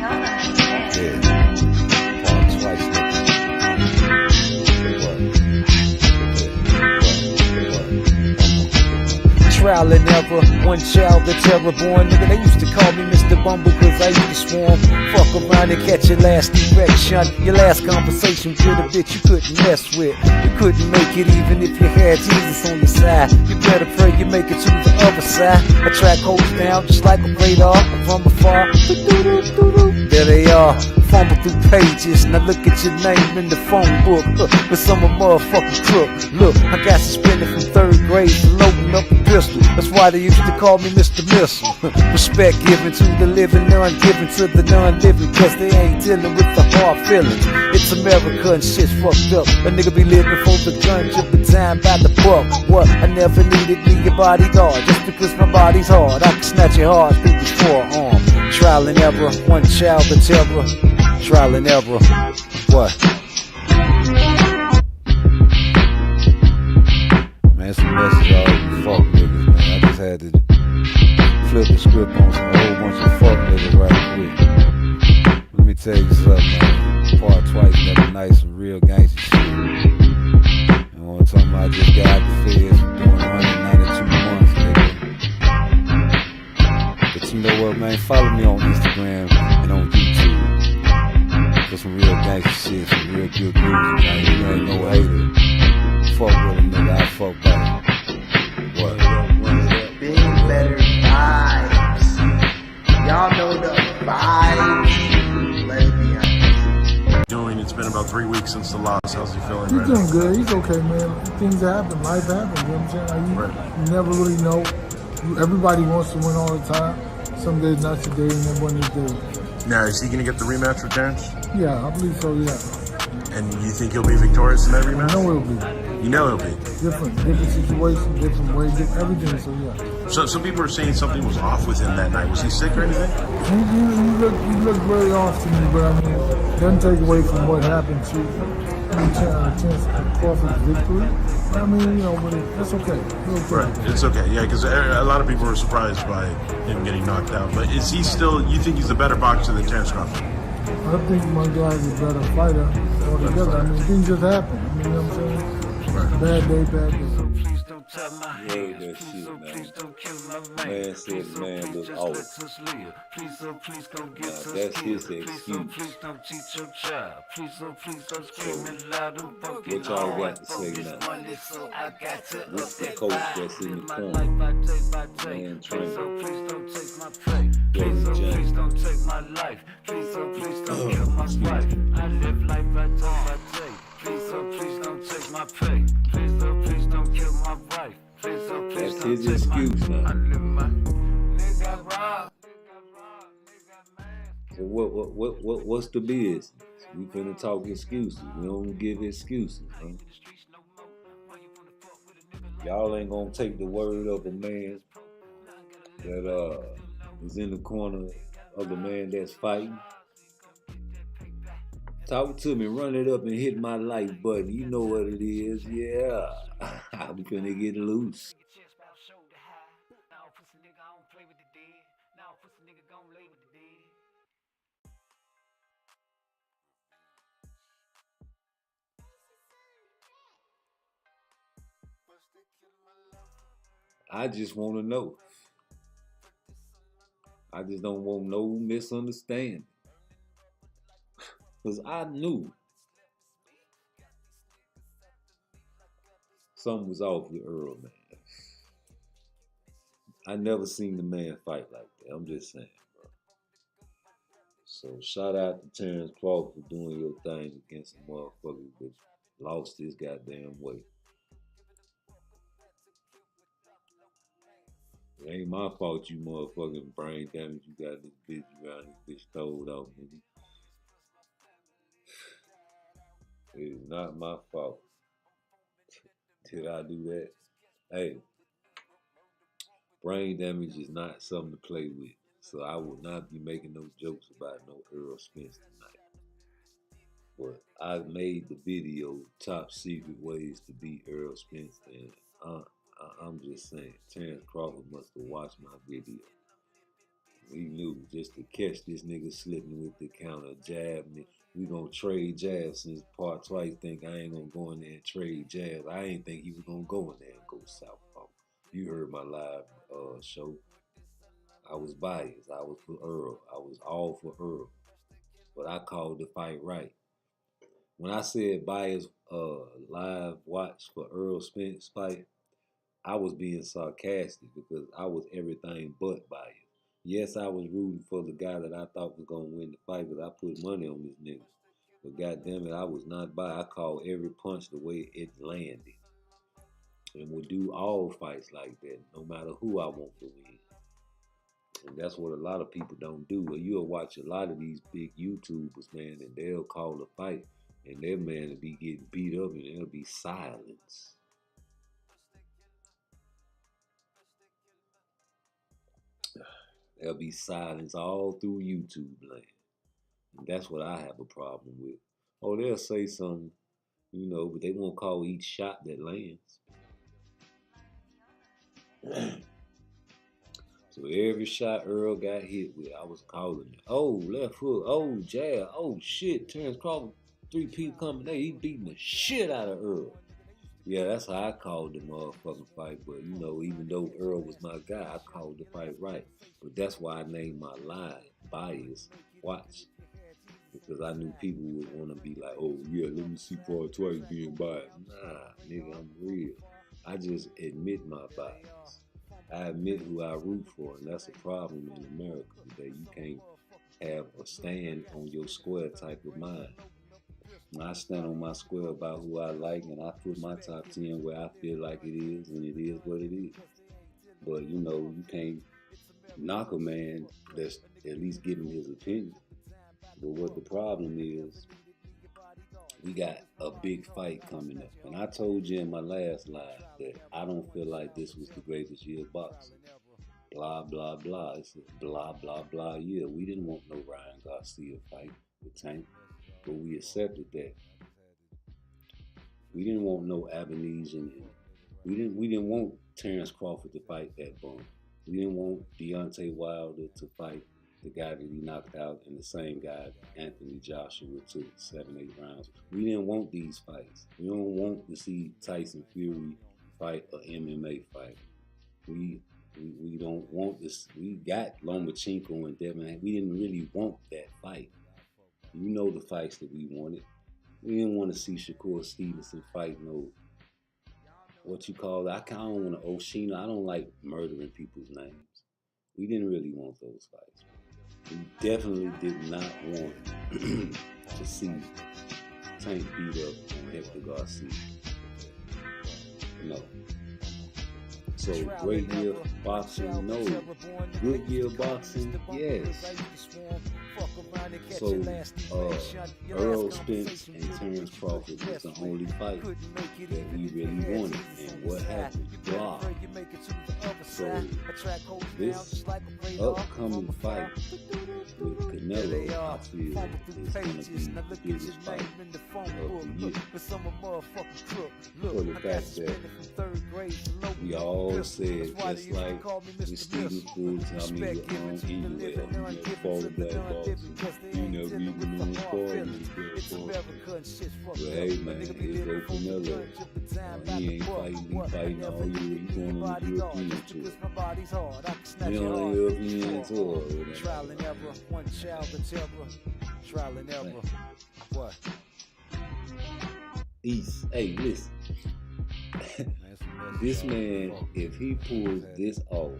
Trial and error, one child, the terror born. Nigga, they used to call me Mr. Bumble cause I used to swarm. Fuck around and catch your last erection. Your last conversation with a bitch you couldn't mess with. You couldn't make it even if you had Jesus on your side. You better pray you make it to the other side. A track holds down just like a radar from afar. There they are. Fumble through pages, now look at your name in the phone book. But some a motherfucking crook. Look, I got suspended from 3rd grade for loading up a pistol. That's why they used to call me Mr. Missile. Respect given to the living, none given to the non-living, cause they ain't dealing with the hard feelings. It's America and shit's fucked up. A nigga be living for the gun, jumping time by the buck. What? I never needed me a bodyguard, just because my body's hard. I can snatch your heart through the forearm. Trial and error, one child, the terror. Trial and error. What? Man, it's a message all you fuck niggas, man. I just had to flip the script on some whole bunch of fuck niggas right quick. Let me tell you something, man. Part twice, never nice, some real gangster shit. And one time I just got out the feds for doing 192 months, nigga. But you know what, man? Follow me on Instagram and on YouTube. For some real gangster shit, some real good music, man. You ain't no hater. Fuck with a nigga, I fuck back. What? Big letter vibes. Y'all know the vibes. Let's be honest. It's been about 3 weeks since the loss. How's he feeling He's right doing now? good. He's okay, man. Things happen. Life happens. You know what I'm saying? Like, you never really know. Everybody wants to win all the time. Some days not today, and then one day. Now, is he going to get the rematch with Terrence? Yeah, I believe so, yeah. And you think he'll be victorious in that rematch? I know it'll be. You know he'll be. Different situation, different way, everything, so yeah. So some people are saying something was off with him that night. Was he sick or anything? He looked very off to me, but I mean, it doesn't take away from what happened to Terrence Crawford's victory. I mean, you know, but that's okay. Right, it's okay, yeah, because a lot of people were surprised by him getting knocked out. But is he still, you think he's a better boxer than Terrence Crawford? I think my guy's a better fighter altogether. I mean, things just happen. I mean, you know what I'm saying? Bad day, bad day. Yeah, that shit, man. Man said the man look off. Now, that's his excuse. What y'all got to say now? What's the coach that's in the corner? Man trainer. Please don't take my life. Please don't kill my wife. I live life right to my day. Please don't take my pay. Please don't kill my wife. Please don't That's his excuse now. I live my nigga rob. So what's the business? We finna talk excuses. We don't give excuses, huh? Y'all ain't gonna take the word of a man that is in the corner of the man that's fighting. Talk to me, run it up and hit my like button. You know what it is, yeah. We finna get loose. I just want to know. I just don't want no misunderstanding. Because I knew something was off with Errol, man. I never seen the man fight like that. I'm just saying, bro. So shout out to Terrence Crawford for doing your thing against a motherfucker that lost his goddamn way. It ain't my fault you motherfucking brain damage you got this bitch around this bitch throwed off, nigga. It is not my fault. Did I do that? Hey, brain damage is not something to play with. So I will not be making no jokes about no Errol Spence tonight. But I made the video top secret ways to beat Errol Spence, and I'm just saying, Terrence Crawford must have watched my video. We knew just to catch this nigga slipping with the counter jab. We gonna trade jabs since PARTTWICE think I ain't gonna go in there and trade jabs. I ain't think he was gonna go in there and go southpaw. You heard my live show. I was biased. I was for Errol. I was all for Errol. But I called the fight right. When I said biased live watch for Errol Spence fight, I was being sarcastic because I was everything but biased. Yes, I was rooting for the guy that I thought was going to win the fight because I put money on this nigga. But goddamn it, I was not biased. I called every punch the way it landed. And would do all fights like that, no matter who I want to win. And that's what a lot of people don't do. Well, you'll watch a lot of these big YouTubers, man, and they'll call a fight, and their man will be getting beat up, and there'll be silence. There'll be silence all through YouTube land. And that's what I have a problem with. Oh, they'll say something, you know, but they won't call each shot that lands. So every shot Errol got hit with, I was calling it. Oh, left hook. Oh, jab. Oh, shit. Terrence Crawford, 3 people coming there. He beating the shit out of Errol. Yeah, that's how I called the motherfucking fight. But, you know, even though Errol was my guy, I called the fight right. But that's why I named my line Bias Watch. Because I knew people would want to be like, oh, yeah, let me see PARTTWICE being biased. Nah, nigga, I'm real. I just admit my bias. I admit who I root for, and that's a problem in America today. You can't have a stand on your square type of mind. I stand on my square about who I like, and I put my top 10 where I feel like it is, and it is what it is. But, you know, you can't knock a man that's at least giving his opinion. But what the problem is, we got a big fight coming up. And I told you in my last live that I don't feel like this was the greatest year of boxing. Blah, blah, blah. It's a blah, blah, blah year. We didn't want no Ryan Garcia fight with Tank, but we accepted that. We didn't want no Abenesian. We didn't want Terrence Crawford to fight that bum. We didn't want Deontay Wilder to fight the guy that he knocked out, and the same guy, Anthony Joshua, took 7-8 rounds. We didn't want these fights. We don't want to see Tyson Fury fight an MMA fight. We don't want this. We got Lomachenko and Devin. We didn't really want that fight. You know the fights that we wanted. We didn't want to see Shakur Stevenson fight no, what you call it. I don't want to Oshina. I don't like murdering people's names. We didn't really want those fights. We definitely did not want to see Tank beat up on Hector Garcia. No. So, great year of boxing? No. Good year of boxing? Yes. So, Errol Spence and Terrence Crawford was the only fight that we really wanted. And what happened? Blah. So, this upcoming fight with Canelo, I feel, is going to be the biggest fight of the year. For the fact that we all said, just like with Stephen Foods, I mean, your own anywhere, you know, fall black boxing, you never even know But hey, man, here's go Canelo. He ain't fighting, he fighting all year. He going on the European tour. He on the European tour. Trial and error, one child the terror. Trial and error. What? East. Hey, listen. This man, if he pulls this off,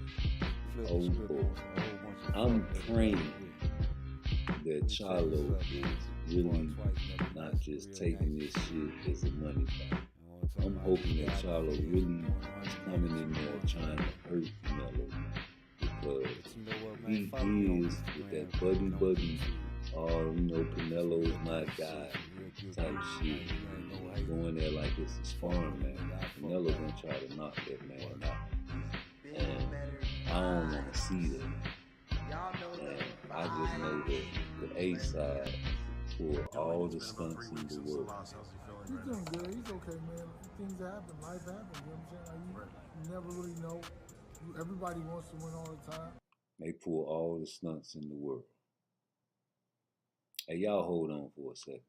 oh boy, I'm praying that Charlo is really not just taking this shit as a money fight. I'm hoping that Charlo really is coming in there trying to hurt Canelo, because he is with that buddy, you know, Canelo is my guy type shit. Going there like it's a sparring man. Canelo gonna try to knock that man out. And I don't want to see that. And I just know that the A side for all the stunts in the world. He's doing good. He's okay, man. Things happen. Life happens. You know what I'm saying? Like, you never really know. Everybody wants to win all the time. They pull all the stunts in the world. Hey, y'all hold on for a second.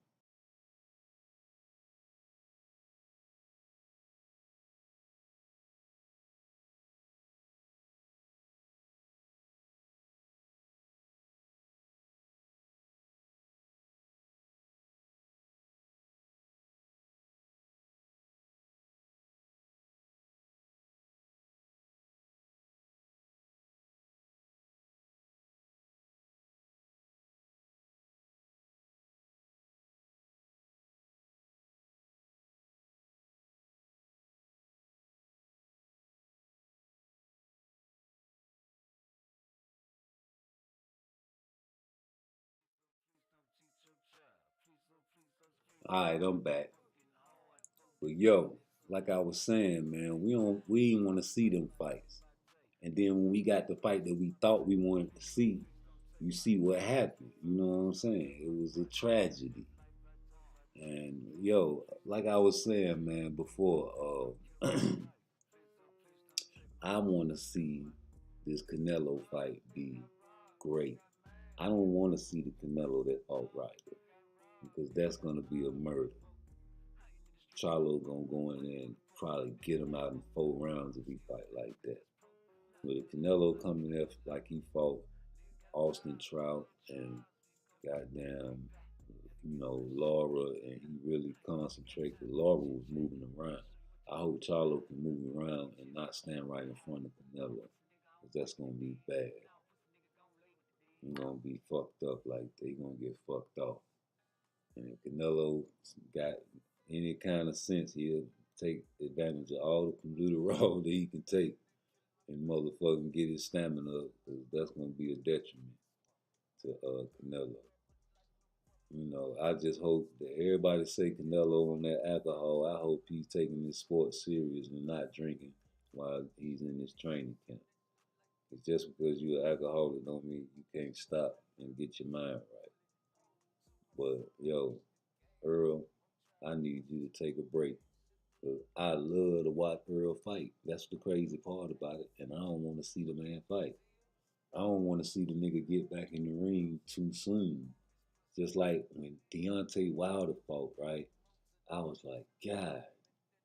All right, I'm back. But yo, like I was saying, man, we didn't want to see them fights. And then when we got the fight that we thought we wanted to see, you see what happened. You know what I'm saying? It was a tragedy. And yo, like I was saying, man, before, I want to see this Canelo fight be great. I don't want to see the Canelo that fought Ryder because that's gonna be a murder. Charlo gonna go in there and probably get him out in 4 rounds if he fight like that. But if Canelo coming there like he fought Austin Trout and goddamn, Laura, and he really concentrate because Laura was moving around. I hope Charlo can move around and not stand right in front of Canelo, because that's gonna be bad. He's gonna be fucked up like they gonna get fucked off. And if Canelo got any kind of sense, he'll take advantage of all the computer raw that he can take and motherfucking get his stamina up, because that's gonna be a detriment to Canelo. I just hope that everybody say Canelo on that alcohol. I hope he's taking this sport serious and not drinking while he's in this training camp. It's just because you're an alcoholic don't mean you can't stop and get your mind right. But yo, Earl, I need you to take a break. I love to watch Errol fight. That's the crazy part about it. And I don't want to see the man fight. I don't want to see the nigga get back in the ring too soon. Just like when Deontay Wilder fought, right? I was like, God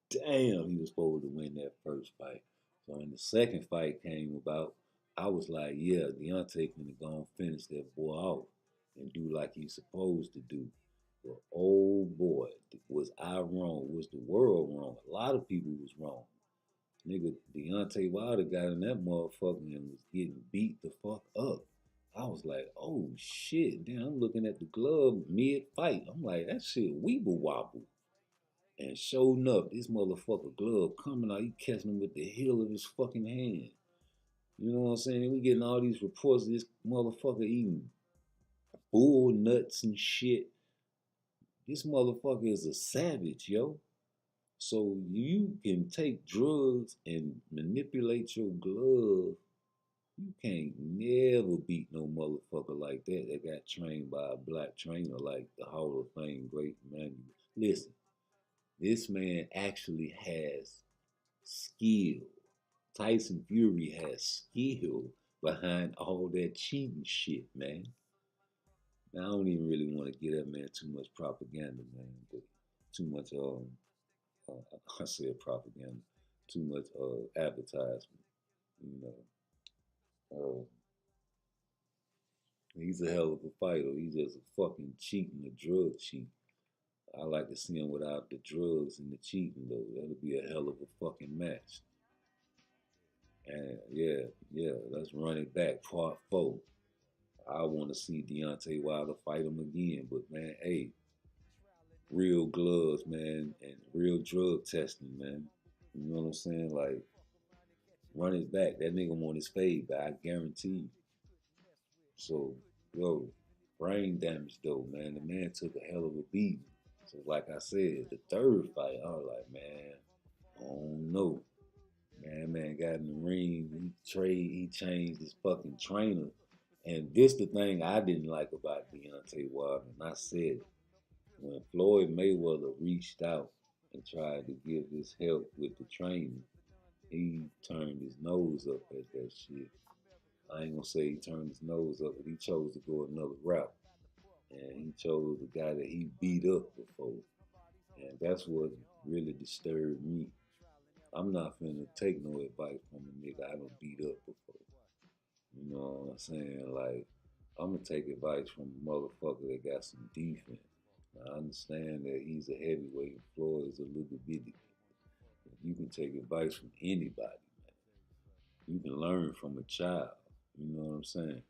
damn, he was supposed to win that first fight. So when the second fight came about, I was like, yeah, Deontay finna go and finish that boy off and do like he's supposed to do. But oh boy, was I wrong? Was the world wrong? A lot of people was wrong. Nigga, Deontay Wilder got in that motherfucker and was getting beat the fuck up. I was like, oh shit. Then I'm looking at the glove mid fight. I'm like, that shit weeble wobble. And sure enough, this motherfucker glove coming out, he catching him with the heel of his fucking hand. You know what I'm saying? And we getting all these reports of this motherfucker eating bull nuts and shit. This motherfucker is a savage, yo. So you can take drugs and manipulate your glove. You can't never beat no motherfucker like that got trained by a black trainer like the Hall of Fame great Emmanuel. Listen, this man actually has skill. Tyson Fury has skill behind all that cheating shit, man. Now, I don't even really want to give that man too much propaganda, man, but too much I said propaganda, too much advertisement. You know, he's a hell of a fighter. He's just a fucking cheating, a drug cheat. I like to see him without the drugs and the cheating though. That'll be a hell of a fucking match. And yeah, let's run it back. Part 4. I want to see Deontay Wilder fight him again, but man, hey, real gloves, man, and real drug testing, man. You know what I'm saying? Like, run it back. That nigga want his fade back, I guarantee you. So, yo, brain damage though, man. The man took a hell of a beating. So, like I said, the third fight, I was like, man, I don't know. Man got in the ring. He changed his fucking trainer. And this the thing I didn't like about Deontay Wilder, and I said it. When Floyd Mayweather reached out and tried to give his help with the training, he turned his nose up at that shit. I ain't gonna say he turned his nose up, but he chose to go another route. And he chose the guy that he beat up before. And that's what really disturbed me. I'm not finna take no advice from a nigga I done beat up before. You know what I'm saying? Like, I'm gonna take advice from a motherfucker that got some defense. I understand that he's a heavyweight and Floyd is a little bitty. You can take advice from anybody, man. You can learn from a child. You know what I'm saying?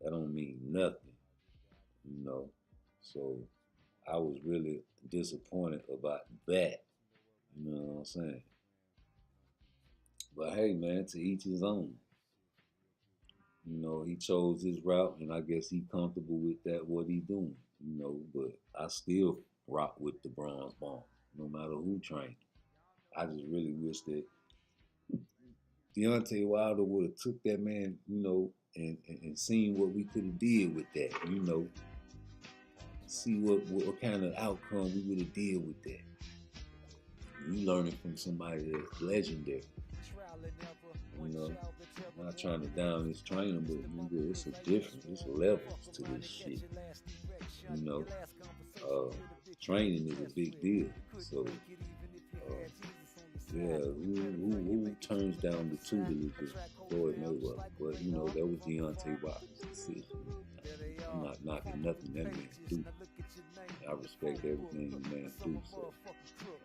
That don't mean nothing, you know. So I was really disappointed about that. You know what I'm saying? But hey, man, to each his own. You know, he chose his route, and I guess he comfortable with that, what he doing. You know, but I still rock with the bronze bomb, no matter who trained. I just really wish that Deontay Wilder would have took that man, you know, and seen what we could have did with that, you know. See what kind of outcome we would have did with that. You learning from somebody that's legendary. You know, I'm not trying to down this trainer, but nigga, it's a difference. It's levels to this shit. You know, training is a big deal. So, yeah, who turns down the tutelage of Floyd Mayweather? But you know, that was Deontay Wilder's decision. I'm not knocking nothing that man do. I respect everything the man do. So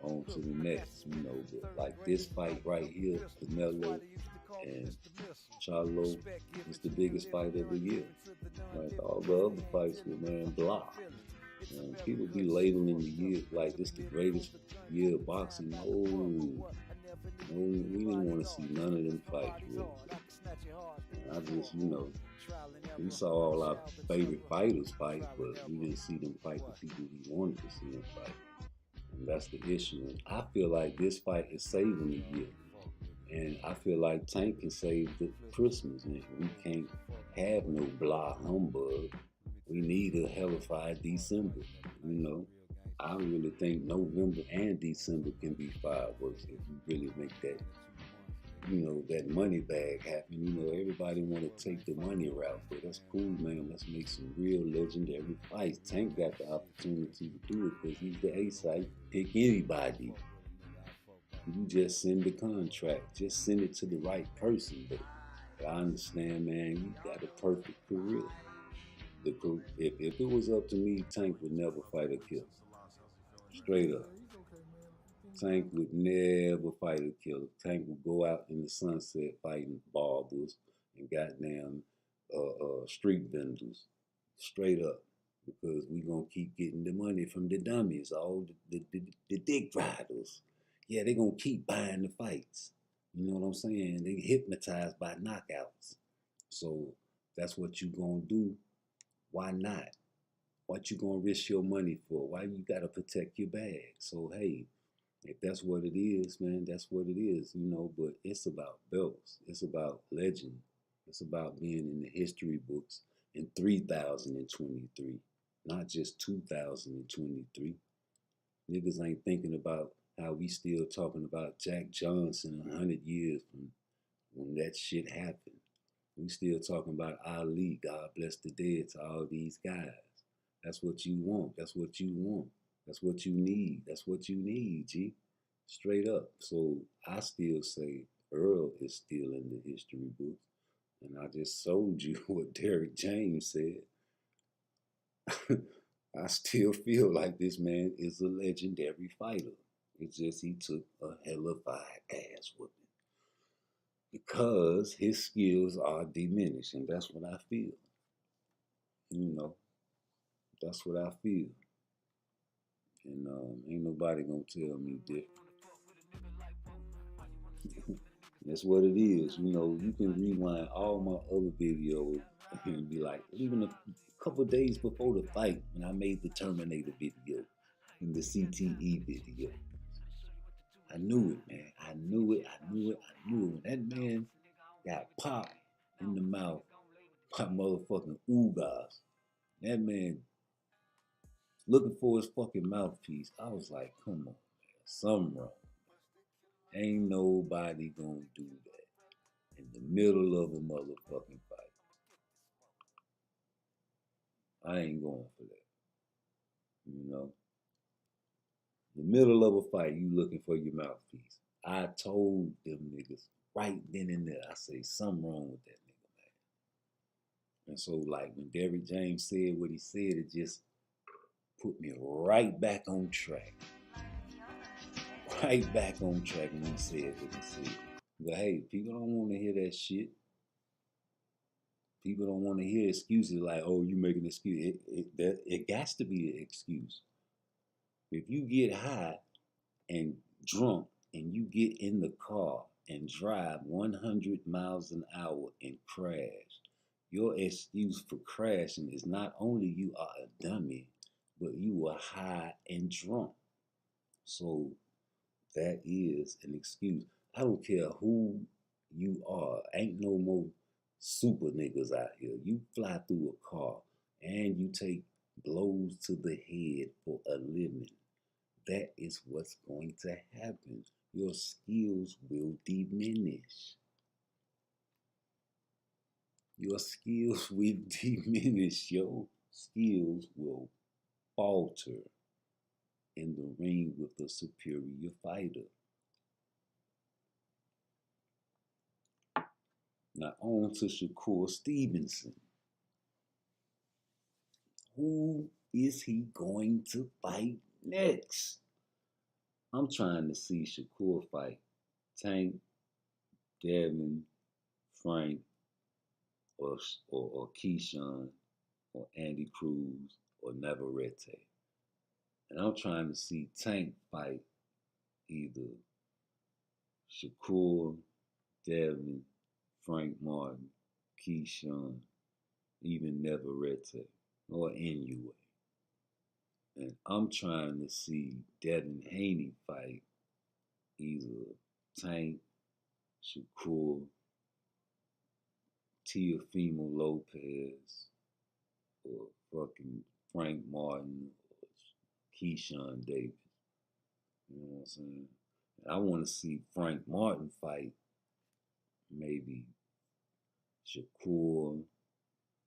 on to the next, you know. But like this fight right here, Canelo and Charlo, is the biggest fight of the year. Like all the other fights were, man, blah. People be labeling the year like this the greatest year of boxing. No, we didn't want to see none of them fights, really. I just, you know, we saw all our favorite fighters fight, but we didn't see them fight the people we wanted to see them fight. And that's the issue. And I feel like this fight is saving the year. And I feel like Tank can save the Christmas. And we can't have no blah humbug. We need a hellified December, you know. I really think November and December can be fireworks if you really make that, you know, that money bag happen. You know, everybody want to take the money route, but that's cool, man. Let's make some real legendary fights. Tank got the opportunity to do it because he's the A-site. Pick anybody. You just send the contract. Just send it to the right person. But I understand, man, you got a perfect career. If it was up to me, Tank would never fight a killer. Straight up. Tank would never fight a killer. Tank would go out in the sunset fighting barbers and goddamn street vendors. Straight up. Because we going to keep getting the money from the dummies, all the dick riders. Yeah, they going to keep buying the fights. You know what I'm saying? They hypnotized by knockouts. So that's what you going to do. Why not? What you gonna risk your money for? Why you gotta protect your bag? So hey, if that's what it is, man, that's what it is, you know. But it's about belts. It's about legend. It's about being in the history books in 3023, not just 2023. Niggas ain't thinking about how we still talking about Jack Johnson 100 years from when that shit happened. We still talking about Ali, God bless the dead, to all these guys. That's what you want. That's what you want. That's what you need. That's what you need, G. Straight up. So I still say Errol is still in the history books. And I just sold you what Derrick James said. I still feel like this man is a legendary fighter. It's just he took a hellified ass whooping. Because his skills are diminished, and that's what I feel. You know, that's what I feel. And ain't nobody gonna tell me different. That's what it is. You know, you can rewind all my other videos and be like, even a couple days before the fight, when I made the Terminator video and the CTE video. I knew it, man. I knew it. When that man got popped in the mouth by motherfucking Ugas, that man looking for his fucking mouthpiece. I was like, come on, man. Something wrong. Ain't nobody gonna do that. in the middle of a motherfucking fight. I ain't going for that. You know? The middle of a fight, you looking for your mouthpiece. I told them niggas right then and there, I say, something wrong with that nigga, man. And so, like, when Derrick James said what he said, it just put me right back on track. Right back on track when he said what he said. But hey, people don't want to hear that shit. People don't want to hear excuses like, oh, you making an excuse. It got to be an excuse. If you get high and drunk and you get in the car and drive 100 miles an hour and crash, your excuse for crashing is not only you are a dummy, but you were high and drunk. So that is an excuse. I don't care who you are. Ain't no more super niggas out here. You fly through a car and you take blows to the head for a living. That is what's going to happen. Your skills will diminish. Your skills will diminish. Your skills will falter in the ring with a superior fighter. Now on to Shakur Stevenson. Who is he going to fight next? I'm trying to see Shakur fight Tank, Devin, Frank, or Keyshawn, or Andy Cruz, or Navarrete. And I'm trying to see Tank fight either Shakur, Devin, Frank Martin, Keyshawn, even Navarrete, or Inoue. And I'm trying to see Devin Haney fight either Tank, Shakur, Teofimo Lopez, or fucking Frank Martin, or Keyshawn Davis. You know what I'm saying? I want to see Frank Martin fight maybe Shakur,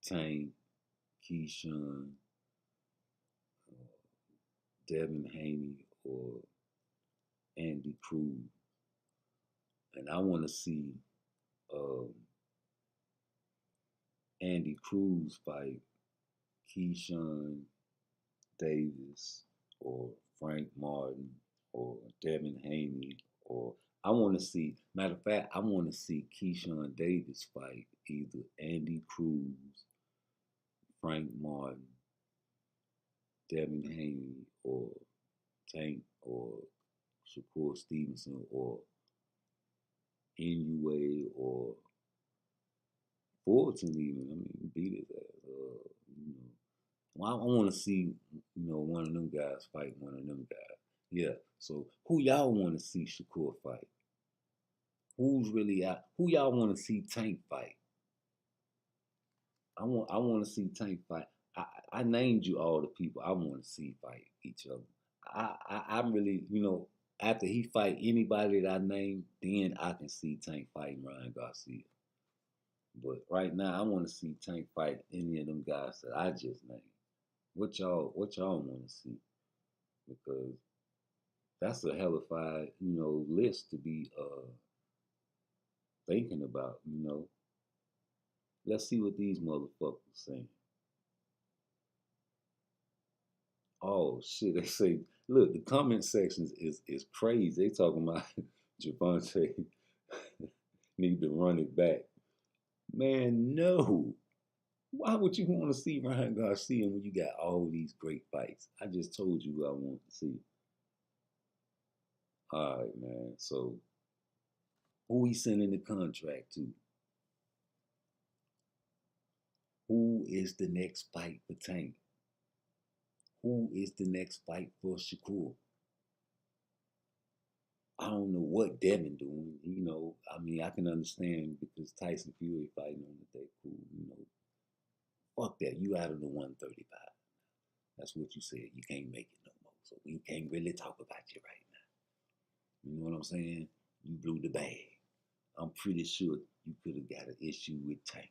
Tank, Keyshawn, Devin Haney, or Andy Cruz. And I want to see Andy Cruz fight Keyshawn Davis, or Frank Martin, or Devin Haney, or I want to see, matter of fact, I want to see Keyshawn Davis fight either Andy Cruz, Frank Martin, Devin Haney, or Tank, or Shakur Stevenson, or Inoue, or Fulton even. I mean, beat his ass. Well, I want to see, one of them guys fight one of them guys. Yeah. So who y'all want to see Shakur fight? Who's really out? Who y'all want to see Tank fight? I want to see Tank fight. I named you all the people I want to see fight each other. I really, after he fight anybody that I named, then I can see Tank fighting Ryan Garcia. But right now, I want to see Tank fight any of them guys that I just named. What y'all want to see? Because that's a hellified, list to be thinking about, Let's see what these motherfuckers saying. Oh shit, they say, look, the comment section is crazy. They talking about Javante need to run it back. Man, no. Why would you want to see Ryan Garcia when you got all these great fights? I just told you who I want to see. All right, man. So, who he sending the contract to? Who is the next fight for Tank? Who is the next fight for Shakur? I don't know what Devin doing. I can understand because Tyson Fury fighting on the day. Cool, Fuck that. You out of the 135. That's what you said. You can't make it no more. So we can't really talk about you right now. You know what I'm saying? You blew the bag. I'm pretty sure you could have got an issue with Tank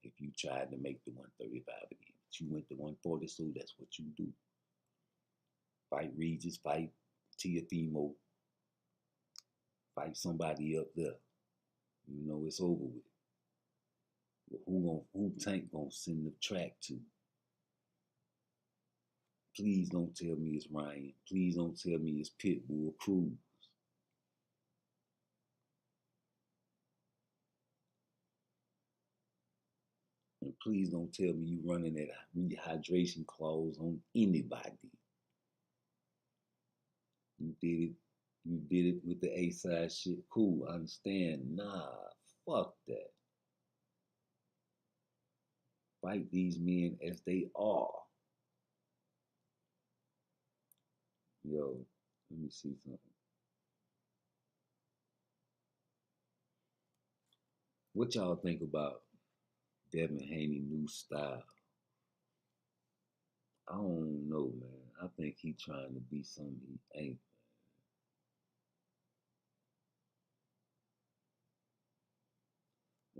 if you tried to make the 135 again. But you went to 140, so that's what you do. Fight Regis, fight Tiafimo, fight somebody up there. You know it's over with. But who Tank gonna send the track to? Please don't tell me it's Ryan. Please don't tell me it's Pitbull Cruz. And please don't tell me you running that rehydration clause on anybody. You did it with the A-side shit. Cool, I understand. Nah, fuck that. Fight these men as they are. Yo, let me see something. What y'all think about Devin Haney new style? I don't know, man. I think he trying to be something he ain't.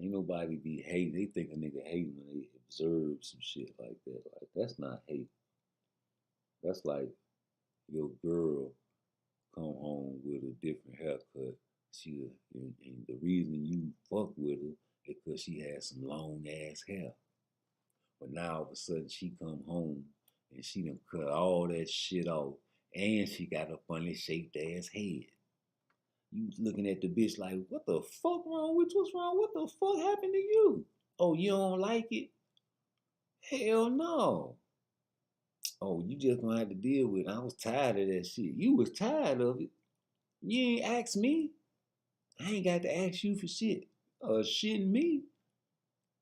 Ain't nobody be hating. They think a nigga hating when they observe some shit like that. Like, that's not hate. That's like your girl come home with a different haircut. And the reason you fuck with her is because she has some long ass hair. But now all of a sudden she come home and she done cut all that shit off, and she got a funny shaped ass head. You looking at the bitch like, what the fuck wrong with you? What's wrong? What the fuck happened to you? Oh, you don't like it? Hell no. Oh, you just gonna have to deal with it. I was tired of that shit. You was tired of it. You ain't asked me. I ain't got to ask you for shit. Shitting me.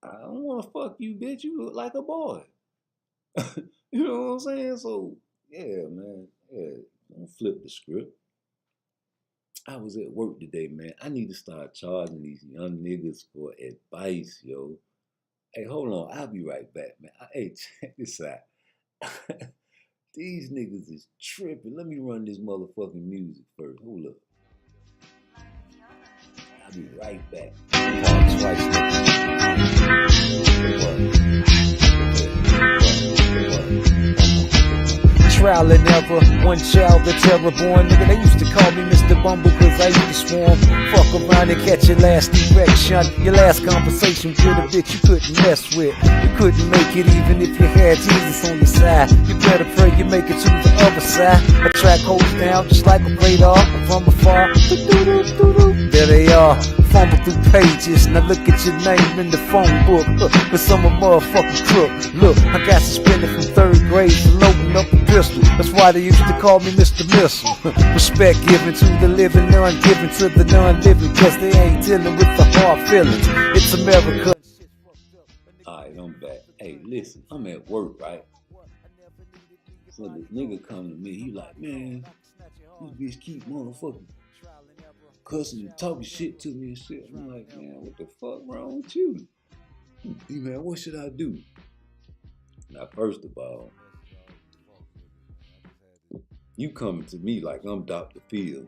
I don't wanna fuck you, bitch. You look like a boy. You know what I'm saying? So, yeah, man. Yeah, don't flip the script. I was at work today, man. I need to start charging these young niggas for advice, yo. Hey, hold on. I'll be right back, man. Hey, check this out. These niggas is tripping. Let me run this motherfucking music first. Hold up. I'll be right back. Trial and error, one child, the terror born. Nigga, they used to call me Mr. Bumble cause I used to swarm. Fuck around and catch your last erection. Your last conversation with a bitch you couldn't mess with. You couldn't make it even if you had Jesus on your side. You better pray you make it to the other side. A track holds down just like a radar from afar. There they are. Fumble through pages, now look at your name in the phone book. But some a motherfucking crook. Look, I got suspended from 3rd grade for loading up a pistol. That's why they used to call me Mr. Missile. Respect given to the living, none given to the non-living, cause they ain't dealing with the hard feelings. It's America. Alright, I'm back. Hey, listen, I'm at work, right? So this nigga come to me, he like, man, this bitch keep motherfucking cussing and talking shit to me and shit. I'm like, man, what the fuck wrong with you? Hey, man, what should I do? Now, first of all, you coming to me like I'm Dr. Phil.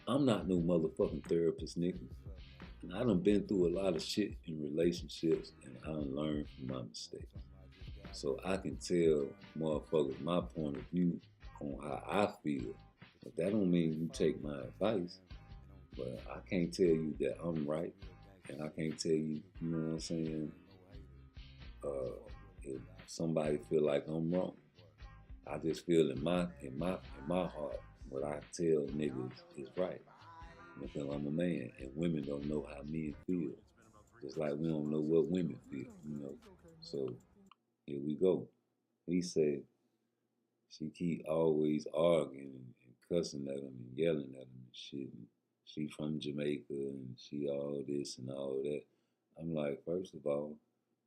I'm not no motherfucking therapist, nigga. And I done been through a lot of shit in relationships, and I done learned from my mistakes. So I can tell motherfuckers my point of view on how I feel. But that don't mean you take my advice. But I can't tell you that I'm right, and I can't tell you, you know what I'm saying, if somebody feel like I'm wrong. I just feel in my heart what I tell niggas is right. Because I'm a man, and women don't know how men feel. Just like we don't know what women feel, you know. So here we go. He said she keep always arguing and cussing at him and yelling at him and shit. And she from Jamaica and she all this and all that. I'm like, first of all,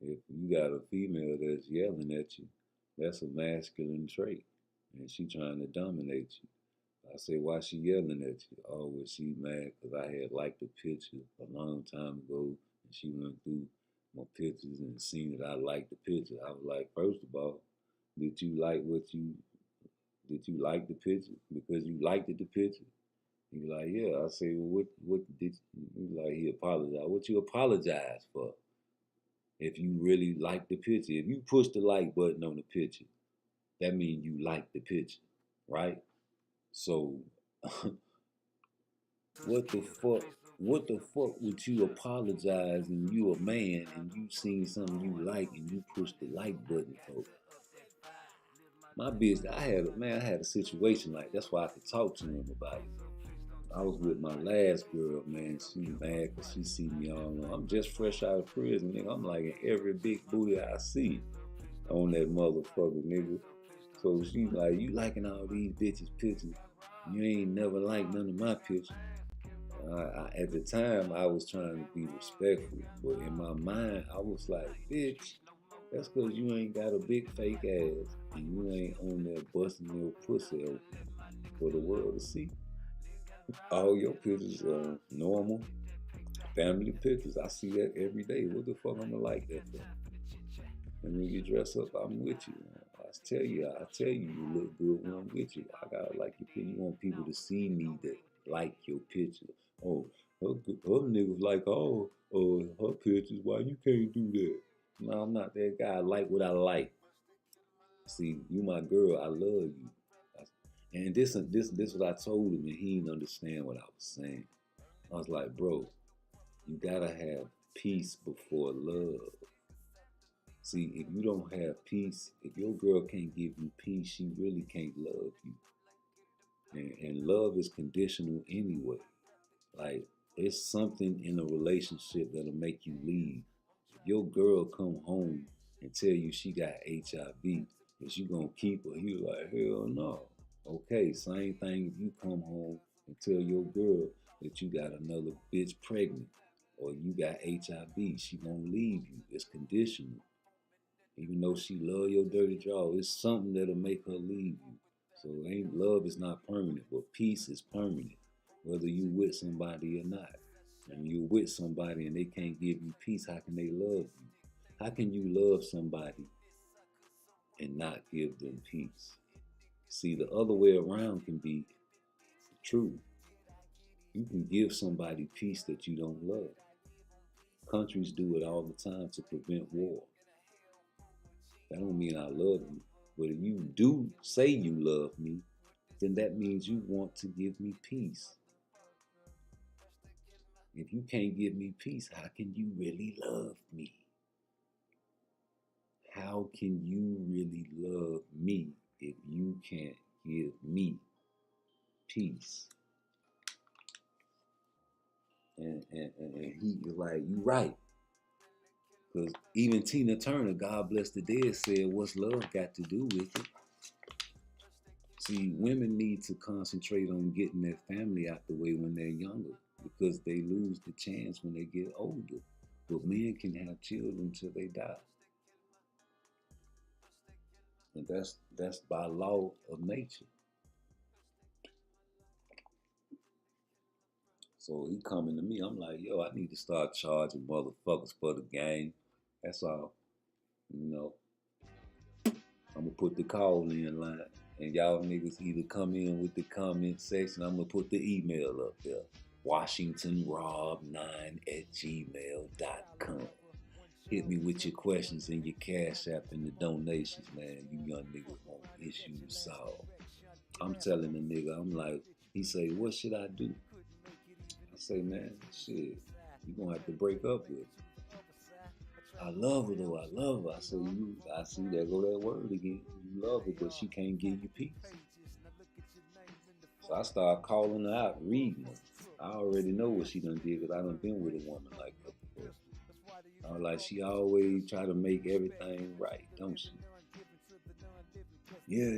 if you got a female that's yelling at you, that's a masculine trait. And she trying to dominate you. I say, why she yelling at you? Oh, was she mad because I had liked the picture a long time ago, and she went through my pictures and seen that I liked the picture. I was like, first of all, did you like the picture because you liked the picture? He was like, yeah. I say, well, what did he like? He apologized. What you apologize for? If you really like the picture, if you push the like button on the picture, that means you like the picture, right? So, what the fuck? What the fuck would you apologize and you a man and you seen something you like and you push the like button for? My business, I had a situation like that's why I could talk to him about it. I was with my last girl, man. She mad because she see me all on. I'm just fresh out of prison, nigga. I'm like in every big booty I see on that motherfucker, nigga. So she like, you liking all these bitches' pictures. You ain't never liked none of my pictures. At the time, I was trying to be respectful, but in my mind, I was like, bitch, that's because you ain't got a big fake ass and you ain't on there busting your pussy open for the world to see. All your pictures are normal family pictures. I see that every day. What the fuck I'ma like that for? And when you dress up, I'm with you. I tell you, you look good when I'm with you. I gotta like your picture. You want people to see me that like your picture. Oh, her niggas like all her pictures. Why you can't do that? No, I'm not that guy. I like what I like. See, you my girl. I love you. And this what I told him, and he didn't understand what I was saying. I was like, bro, you gotta have peace before love. See, if you don't have peace, if your girl can't give you peace, she really can't love you. And love is conditional anyway. Like, it's something in a relationship that'll make you leave. If your girl come home and tell you she got HIV, is you gonna keep her? You like, hell no. Okay, same thing if you come home and tell your girl that you got another bitch pregnant or you got HIV, she won't leave you. It's conditional. Even though she love your dirty draw, it's something that'll make her leave you. So love is not permanent, but peace is permanent, whether you with somebody or not. And you're with somebody and they can't give you peace, how can they love you? How can you love somebody and not give them peace? See, the other way around can be true. You can give somebody peace that you don't love. Countries do it all the time to prevent war. That don't mean I love you. But if you do say you love me, then that means you want to give me peace. If you can't give me peace, how can you really love me? How can you really love me if you can't give me peace? And he was like, you right. Because even Tina Turner, God bless the dead, said, what's love got to do with it? See, women need to concentrate on getting their family out the way when they're younger because they lose the chance when they get older. But men can have children till they die. And that's by law of nature. So he coming to me, I'm like, yo, I need to start charging motherfuckers for the game. That's all. You know, I'm gonna put the call in line. And y'all niggas either come in with the comment section. I'm gonna put the email up there. WashingtonRob9@gmail.com. Hit me with your questions and your cash app and the donations, man. You young niggas want issues solved. I'm telling the nigga, I'm like, he say, what should I do? I say, man, shit, you gonna have to break up with her. I love her though, I love her. I say, I see there go that word again. You love her, but she can't give you peace. So I start calling her out, reading her. I already know what she done did because I done been with a woman like that before. I was like, she always try to make everything right, don't she? Yeah.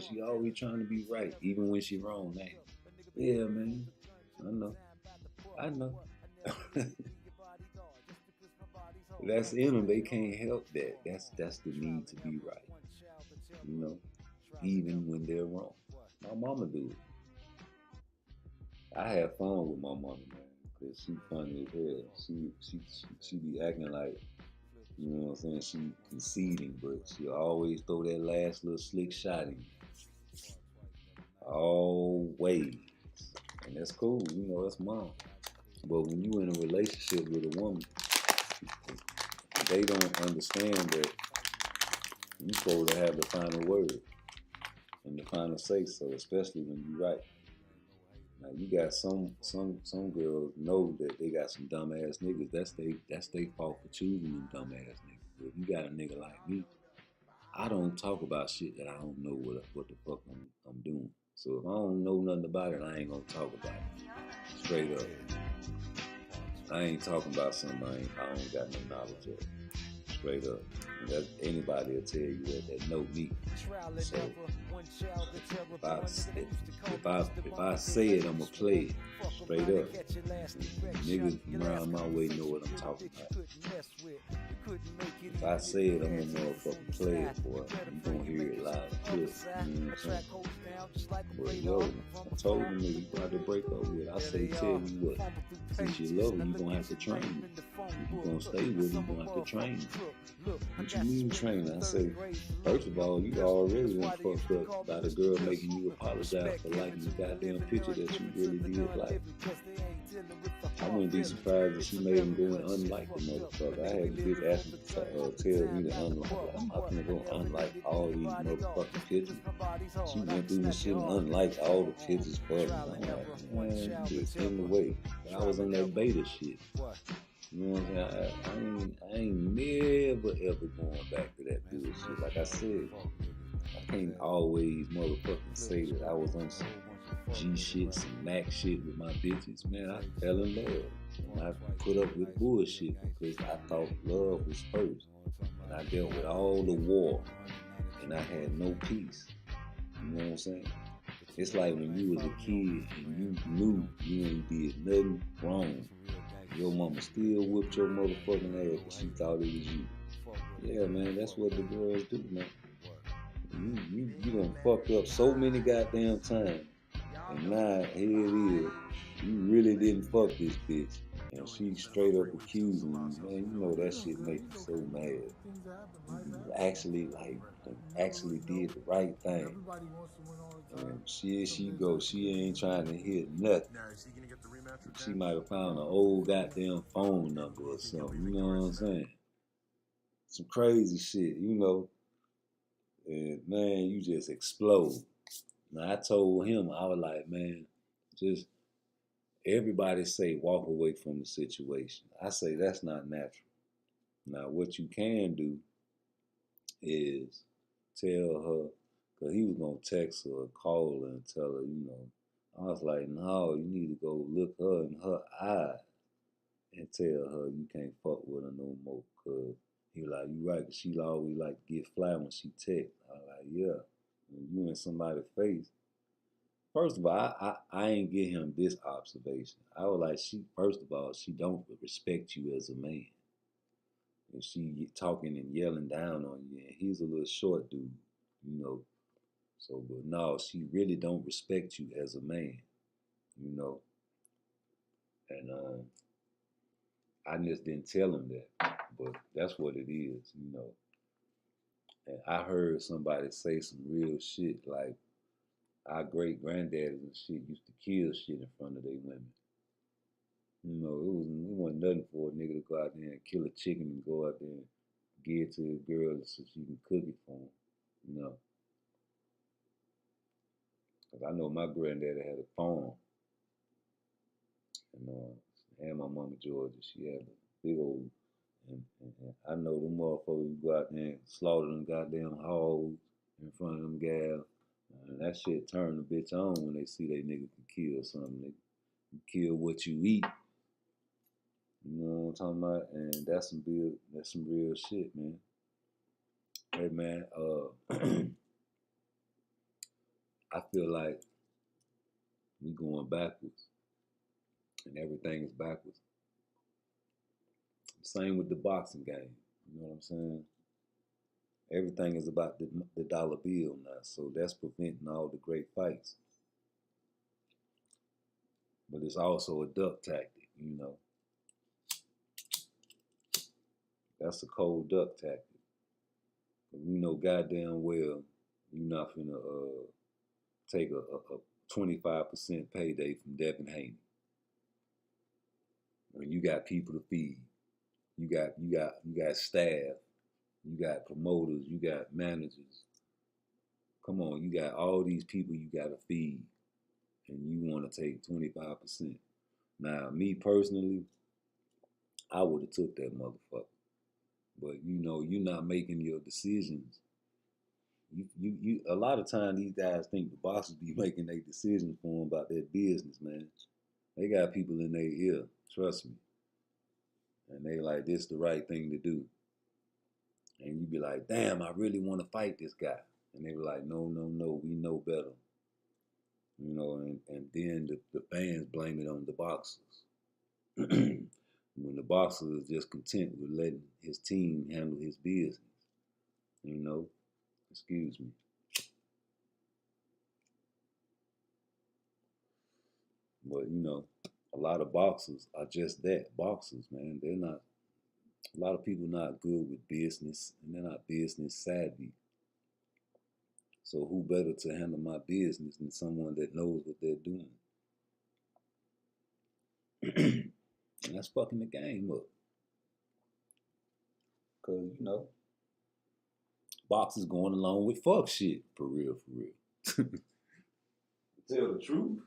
She always trying to be right, even when she wrong, man. Yeah, man. I know. That's in them. They can't help that. That's the need to be right. You know, even when they're wrong. My mama do it. I have fun with my mama, man, because she funny as hell. She be acting like, you know what I'm saying, she conceding, but she always throw that last little slick shot in. Always. And that's cool, you know, that's mom. But when you in a relationship with a woman, they don't understand that you supposed to have the final word and the final say so, especially when you right. Now you got some girls know that they got some dumbass niggas. That's they fault for choosing them dumbass niggas. But if you got a nigga like me, I don't talk about shit that I don't know what the fuck I'm doing. So if I don't know nothing about it, I ain't gonna talk about it. Straight up. I ain't talking about something I don't got no knowledge of. Straight up. And that anybody will tell you that know me. So if I say it, I'ma play it. Straight up. Niggas around my way know what I'm talking about. If I say it, I'm gonna motherfucking play it, boy. You gonna hear it loud and clear. You know what I'm saying? But yo, I told him that you got to break up with. I say, tell you what, since you love her, you gonna have to train him. If you gonna stay with him, you gonna have to train him. What you mean train? I say, first of all, you already been fucked up by the girl making you apologize for liking the goddamn picture that you really did like. I wouldn't be surprised if she made him go and unlike the motherfucker. I had the bitch ask me to tell me to unlike. I'm not gonna go unlike all these motherfucking pictures. She went through the shit and unliked all the pictures for me. I'm like, man, it's in the way. I was on that beta shit. You know what I'm saying? I ain't never ever going back to that bullshit. Like I said, I can't always motherfucking say that I was on some G shit, some Mac shit with my bitches. Man, I fell in love. And I put up with bullshit because I thought love was first. And I dealt with all the war. And I had no peace. You know what I'm saying? It's like when you was a kid and you knew you ain't did nothing wrong. Your mama still whipped your motherfucking ass because she thought it was you. Yeah, man, that's what the girls do, man. You done fucked up so many goddamn times. And now, here it is. You really didn't fuck this bitch. And she straight up accusing you. Man, you know that shit make you so mad. You actually did the right thing. And she goes, she ain't trying to hear nothing. She might have found an old goddamn phone number or something, you know what I'm saying? Some crazy shit, you know. And man, you just explode. Now I told him, I was like, man, just everybody say walk away from the situation. I say that's not natural. Now what you can do is tell her, because he was going to text her or call her and tell her, you know. I was like, no, you need to go look her in her eye and tell her you can't fuck with her no more. Because he like, you right, because she always like to get fly when she text. I was like, yeah, when you in somebody's face. First of all, I ain't get him this observation. I was like, first of all, she don't respect you as a man. And she talking and yelling down on you. And he's a little short dude, you know. So, but no, she really don't respect you as a man, you know. And I just didn't tell him that, but that's what it is, you know. And I heard somebody say some real shit, like our great granddaddies and shit used to kill shit in front of their women. You know, it wasn't nothing for a nigga to go out there and kill a chicken and go out there and give it to a girl so she can cook it for him, you know. Because I know my granddaddy had a farm. And my mama Georgia, she had a big old, and I know them motherfuckers go out there and slaughter them goddamn hogs in front of them gals. And that shit turn the bitch on when they see they nigga can kill something. They kill what you eat. You know what I'm talking about? And that's some real shit, man. Hey man, I feel like we going backwards. And everything is backwards. Same with the boxing game. You know what I'm saying? Everything is about the dollar bill now. So that's preventing all the great fights. But it's also a duck tactic, you know. That's a cold duck tactic. But we know goddamn well you're not finna take a 25% payday from Devin Haney. When you got people to feed, you got staff, you got promoters, you got managers. Come on, you got all these people you got to feed, and you want to take 25%. Now, me personally, I would have took that motherfucker. But you know, you're not making your decisions. You a lot of times these guys think the boxers be making their decisions for them about their business, man. They got people in their ear, trust me. And they like, this the right thing to do. And you be like, damn, I really want to fight this guy. And they be like, no, we know better. You know, and then the fans blame it on the boxers. When the boxer is just content with letting his team handle his business. You know? Excuse me. But, you know, a lot of boxers are just that, boxers, man. They're not, a lot of people not good with business, and they're not business savvy. So who better to handle my business than someone that knows what they're doing? And that's fucking the game up. Because, you know, boxers going along with fuck shit, for real, for real. Tell the truth.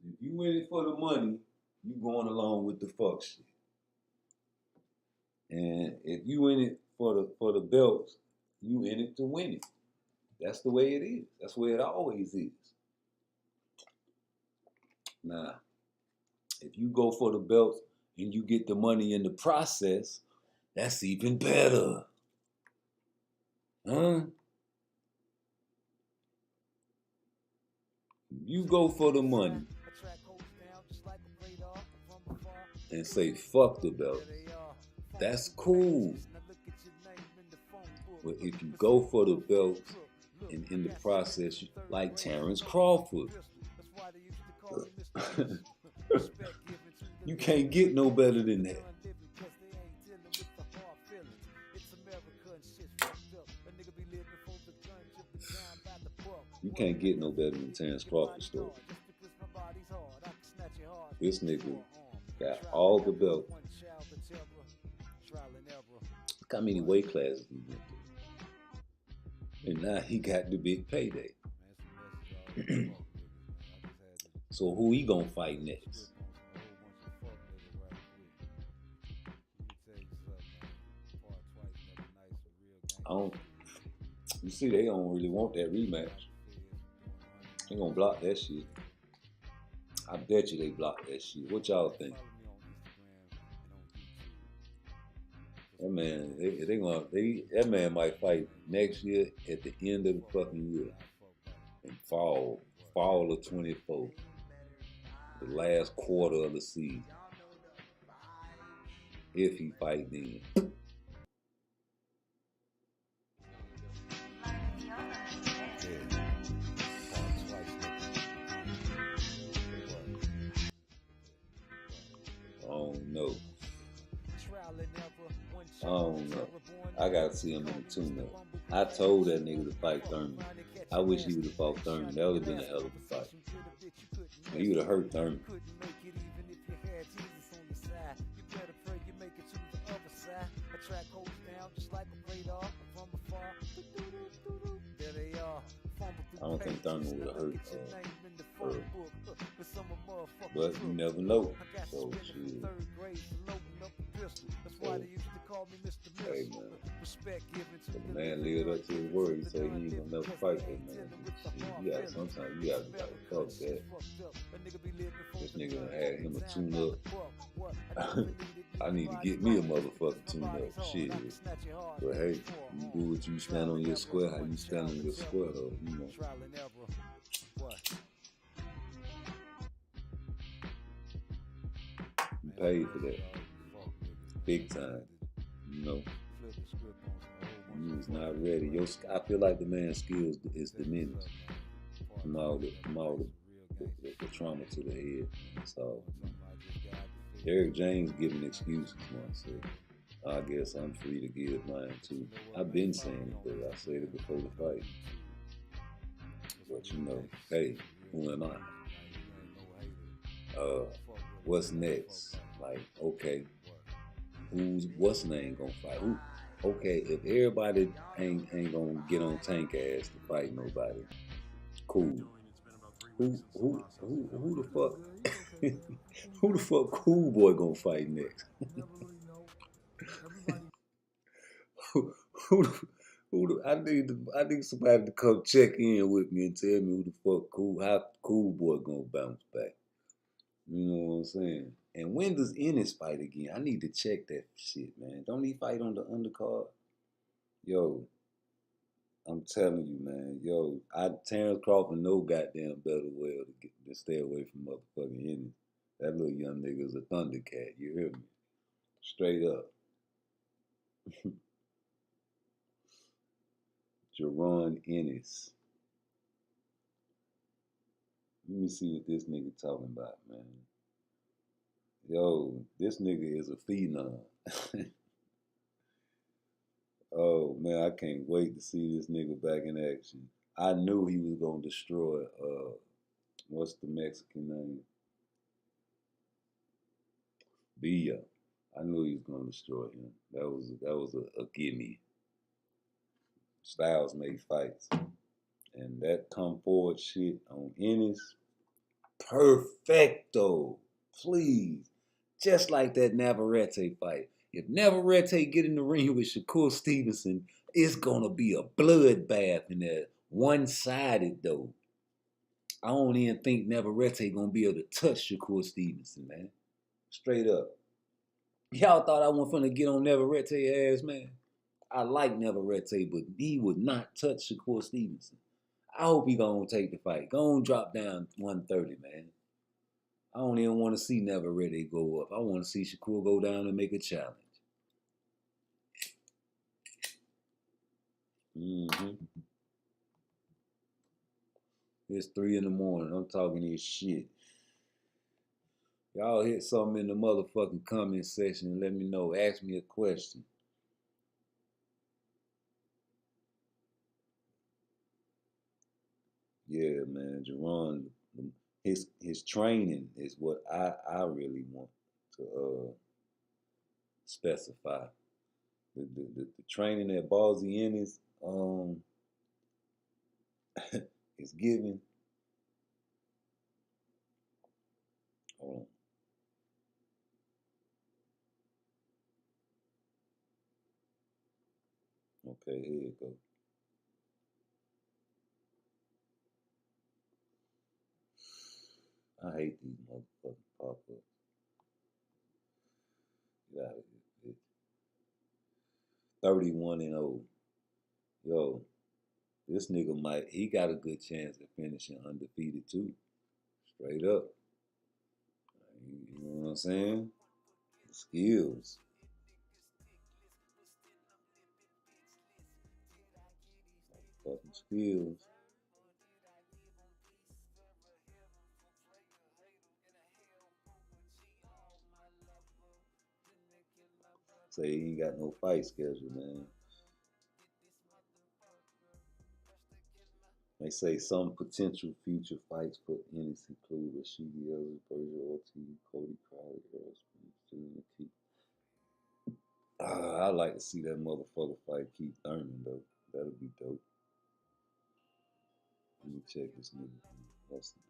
If you in it for the money, you going along with the fuck shit. And if you in it for the belts, you in it to win it. That's the way it is. That's the way it always is. Now, if you go for the belts and you get the money in the process, that's even better. Huh? You go for the money and say, fuck the belt. That's cool. But if you go for the belt and in the process, like Terrence Crawford, you can't get no better than that. You can't get no better than Terrence Crawford's story. This nigga got all the belts. Look how many weight classes he went through. And now he got the big payday. So who he gonna fight next? You see, they don't really want that rematch. They gonna block that shit. I bet you they block that shit. What y'all think? That man, that man might fight next year at the end of the fucking year, and fall of 24, the last quarter of the season, if he fight then. I don't know. I gotta see him in the tune-up. I told that nigga to fight Thurman. I wish he would have fought Thurman. That would have been a hell of a fight. He would have hurt Thurman. I don't think Thurman would have hurt Errol. But you never know. So, shit. So, hey, man. So the man lived up to his word. He said he ain't gonna never fight that man. Shit, sometimes you gotta be like, fuck that. This nigga done had him a tune-up. I need to get me a motherfucking tune-up. Shit. But hey, you do what you stand on your square, how you stand on your square, though, you know. You paid for that. Big time. You know. He's not ready. I feel like the man's skills is diminished from all the trauma to the head. So Derrick James giving excuses once. I guess I'm free to give mine too. I've been saying it, but I said it before the fight. But you know, hey, who am I? What's next? Like, okay, what's name gonna fight? Who? Okay, if everybody ain't gonna get on Tank ass to fight nobody, cool. Who the fuck? Who the fuck Cool Boy gonna fight next? I need somebody to come check in with me and tell me who the fuck how Cool Boy gonna bounce back. You know what I'm saying? And when does Ennis fight again? I need to check that shit, man. Don't he fight on the undercard? Yo, I'm telling you, man. Yo, Terrence Crawford know goddamn better well to stay away from motherfucking Ennis. That little young nigga's a thundercat. You hear me? Straight up. Jerron Ennis. Let me see what this nigga talking about, man. Yo, this nigga is a phenom. Oh man, I can't wait to see this nigga back in action. I knew he was gonna destroy what's the Mexican name? Villa. I knew he was gonna destroy him. That was a gimme. Styles make fights. And that come forward shit on Ennis, perfecto. Please. Just like that Navarrete fight. If Navarrete get in the ring with Shakur Stevenson, it's gonna be a bloodbath in there. One-sided though. I don't even think Navarrete gonna be able to touch Shakur Stevenson, man. Straight up. Y'all thought I wasn't finna get on Navarrete ass, man. I like Navarrete, but he would not touch Shakur Stevenson. I hope he gonna take the fight. Go on, drop down 130, man. I don't even want to see Navarrete go up. I want to see Shakur go down and make a challenge. It's 3 in the morning. I'm talking this shit. Y'all hit something in the motherfucking comment section and let me know. Ask me a question. Yeah, man, Jerron, his training is what I really want to specify. The training that Ballsy Ennis is giving. Hold on. Okay, here you go. I hate these motherfucking pop-ups. Get out of here, bitch. 31-0. Yo, this nigga he got a good chance of finishing undefeated too. Straight up. You know what I'm saying? Skills. Fucking skills. Say he ain't got no fight schedule, man. They say some potential future fights for Ennis include Rashidi Ellis, Berger Ortiz, Cody Crowley, Errol, Spence, Junior Keith. I'd like to see that motherfucker fight Keith Thurman, though. That'll be dope. Let me check this nigga. That's it.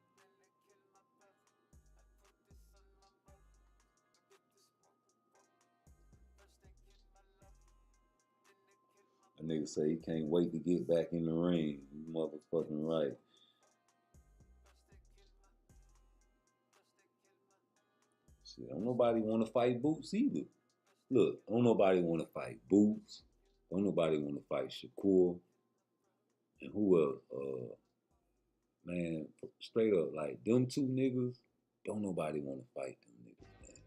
A nigga say he can't wait to get back in the ring. You motherfucking right. Shit, don't nobody want to fight Boots either. Look, don't nobody want to fight Boots. Don't nobody want to fight Shakur. And who else? Man, straight up, like them two niggas, don't nobody want to fight them niggas, man.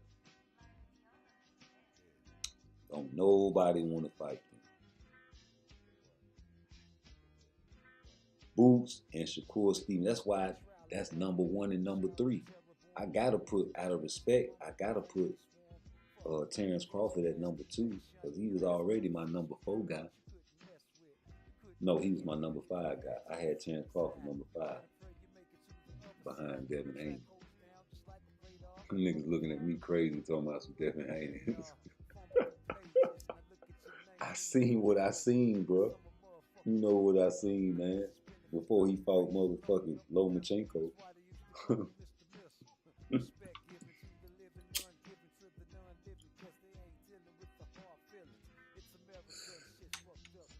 Don't nobody want to fight them. Boots and Shakur Stevenson. That's why that's number 1 and number 3. I gotta put, out of respect, I gotta put Terrence Crawford at number 2 because he was already my number 4 guy. No, he was my number 5 guy. I had Terrence Crawford number 5 behind Devin Haney. Niggas looking at me crazy talking about some Devin Haney. I seen what I seen, bro. You know what I seen, man. Before he fought motherfucking Lomachenko.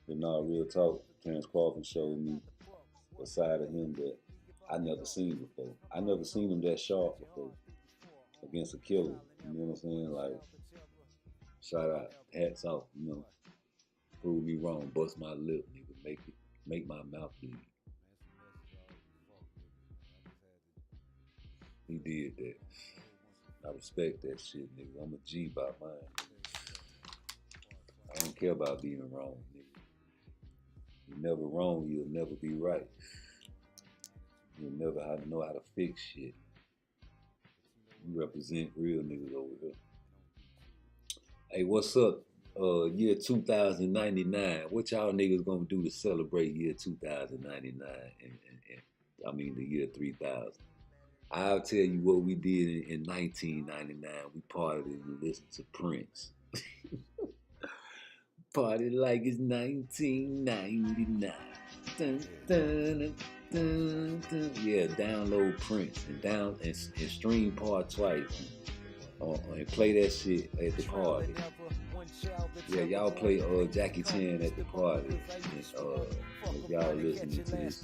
But nah, real talk, Terrence Crawford showed me a side of him that I never seen before. I never seen him that sharp before against a killer. You know what I'm saying? Like, shout out, hats off, you know. Prove me wrong, bust my lip, nigga, make my mouth bleed. He did that. I respect that shit, nigga. I'm a G by mine. I don't care about being wrong, nigga. You're never wrong, you'll never be right. You'll never know how to fix shit. You represent real niggas over here. Hey, what's up? Year 2099. What y'all niggas gonna do to celebrate year 2099 and I mean the year 3000? I'll tell you what we did in 1999. We partied and listened to Prince. Party like it's 1999. Dun, dun, dun, dun. Yeah, download Prince and stream PARTTWICE and play that shit at the party. Yeah, y'all play Jackie Chan at the party. If y'all listening to this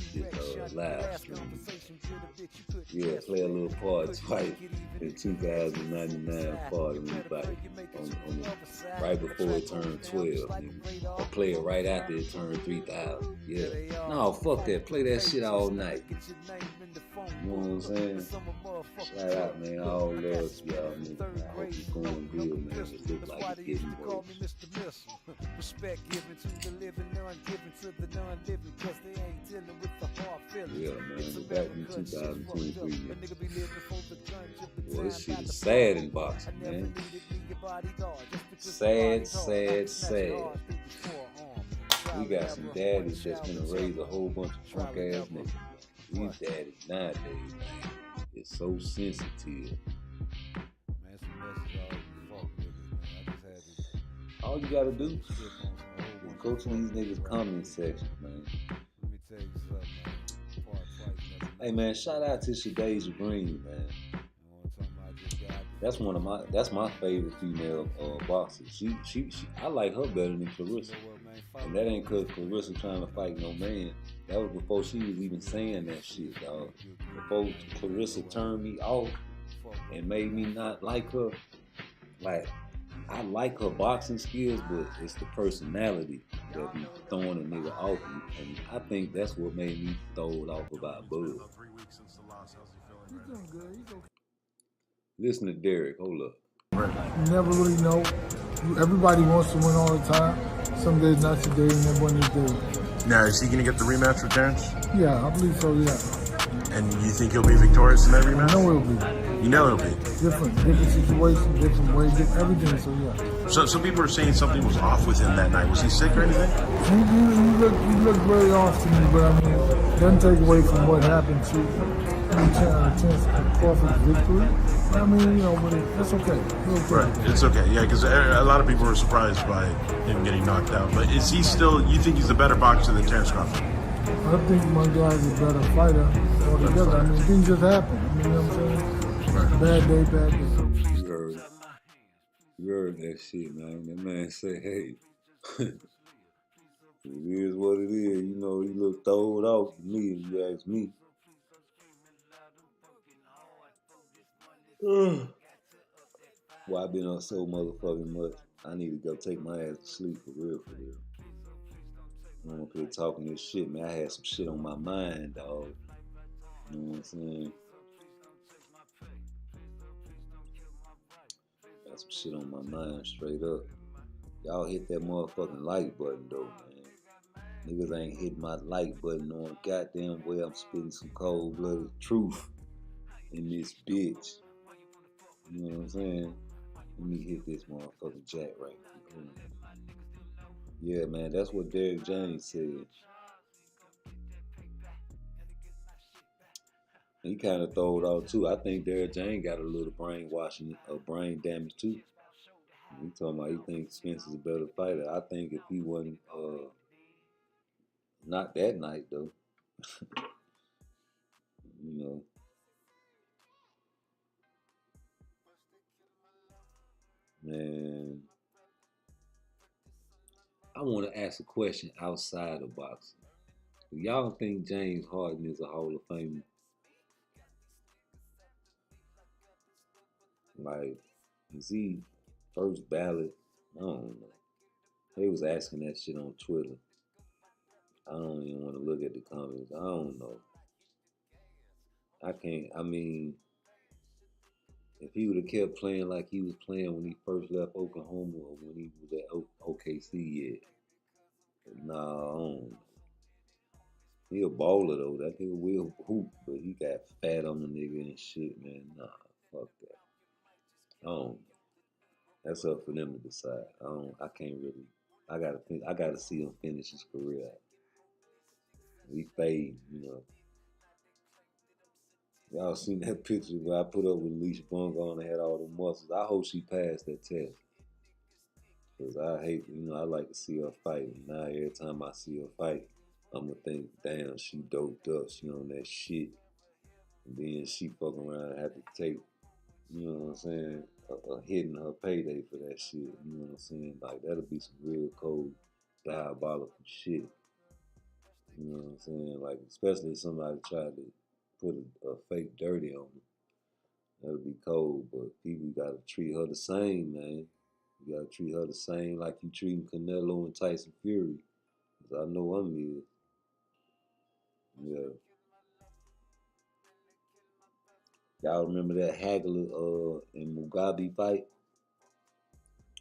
live stream. Yeah, play a little PARTTWICE in 2099 party right before it turned 12. Nigga. Or play it right after it turned 3000. Yeah. No, fuck that. Play that shit all night. You know what I'm saying? Shout out, man. All love to y'all, man. I hope it's going good, man. It looks like it's getting worse. Respect given to the living, none given to the non-living, cause they ain't dealing with the hard feeling. Yeah, man. We're back in 2023, man. Well, this shit is sad in boxing, man. Sad, sad, sad. We got some daddies that's gonna raise a whole bunch of drunk ass niggas. These daddies nowadays, man, it's so sensitive. All you gotta do is go to these niggas' comment section, man. Hey, man, shout out to Shadeja Green, man. That's my favorite female boxer. I like her better than Clarissa. And that ain't cause Clarissa trying to fight no man. That was before she was even saying that shit, dog. Before Clarissa turned me off and made me not like her. Like, I like her boxing skills, but it's the personality that be throwing a nigga off. And I think that's what made me throw it off about Bud. Listen to Derrick, hold up. You never really know. Everybody wants to win all the time. Some days not today, and then one day. Now, is he going to get the rematch with Terrence? Yeah, I believe so, yeah. And you think he'll be victorious in that rematch? I know he'll be. You know he'll be. Different situation, different way, everything, so yeah. So some people are saying something was off with him that night. Was he sick or anything? He looked very off to me, but I mean, it doesn't take away from what happened to Terrence Crawford's victory. I mean, you know, but it's okay. Right, it's okay. Yeah, because a lot of people were surprised by him getting knocked out. But is he still, you think he's a better boxer than Terrence Crawford? I think my guy's a better fighter altogether. I mean, things just happen. I mean, you know what I'm saying? Right. Bad day. You heard that shit, man. That man say, hey, it is what it is. You know, he look throwed off to me if you ask me. Why I been up so motherfucking much? I need to go take my ass to sleep for real, for real. I'm up here talking this shit, man. I had some shit on my mind, dog. You know what I'm saying? Got some shit on my mind, straight up. Y'all hit that motherfucking like button, though, man. Niggas ain't hitting my like button on goddamn way I'm spitting some cold-blooded truth in this bitch. You know what I'm saying? Let me hit this motherfucking jack right quick. Yeah, man, that's what Derrick James said. He kind of throwed out too. I think Derrick James got a little brainwashing, brain damage too. He talking about he thinks Spence is a better fighter. I think if he wasn't, not that night though, you know. Man, I want to ask a question outside of boxing. Do y'all think James Harden is a Hall of Famer? Like, is he first ballot? I don't know. They was asking that shit on Twitter. I don't even want to look at the comments. I don't know. I can't. I mean, if he would have kept playing like he was playing when he first left Oklahoma or when he was at OKC, yeah. But nah, I don't know. He a baller though. That nigga will hoop, but he got fat on the nigga and shit, man. Nah, fuck that. I don't know. That's up for them to decide. I can't really. I gotta see him finish his career out. We fade, you know. Y'all seen that picture where I put up with Leash Bung on and had all the muscles. I hope she passed that test. Because I hate, you know, I like to see her fight. And now every time I see her fight, I'm going to think, damn, she doped up. She on that shit. And then she fucking around and have to take, you know what I'm saying, a hit in her payday for that shit. You know what I'm saying? Like, that'll be some real cold, diabolical shit. You know what I'm saying? Like, especially if somebody tried to put a fake dirty on her. That'll be cold, but people gotta treat her the same, man. You gotta treat her the same like you treating Canelo and Tyson Fury. Cause I know I'm here. Yeah. Y'all remember that Hagler and Mugabe fight?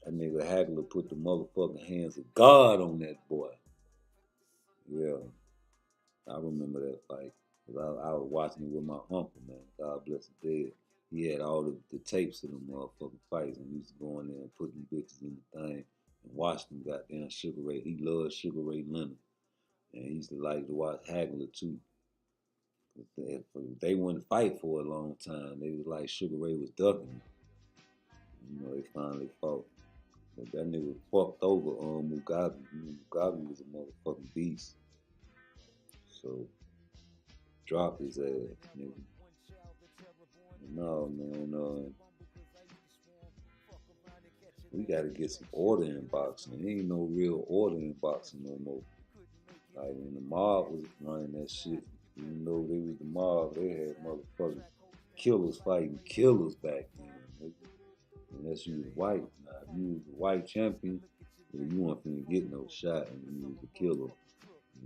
That nigga Hagler put the motherfucking hands of God on that boy. Yeah. I remember that fight. Cause I was watching it with my uncle, man. God bless the dead. He had all the tapes of them motherfucking fights, and we used to go in there and put them bitches in the thing and watch them goddamn Sugar Ray. He loved Sugar Ray Leonard. And he used to like to watch Hagler too. They wouldn't fight for a long time. They was like Sugar Ray was ducking him. You know, they finally fought. But that nigga fucked over Mugabe. Mugabe was a motherfucking beast. So, drop his ass, nigga. No, man, we gotta get some order in boxing. There ain't no real order in boxing no more. Like when the mob was running that shit, even though they was the mob, they had motherfucking killers fighting killers back then. Unless you was white. Now, if you was a white champion, you weren't finna get no shot and you was a killer.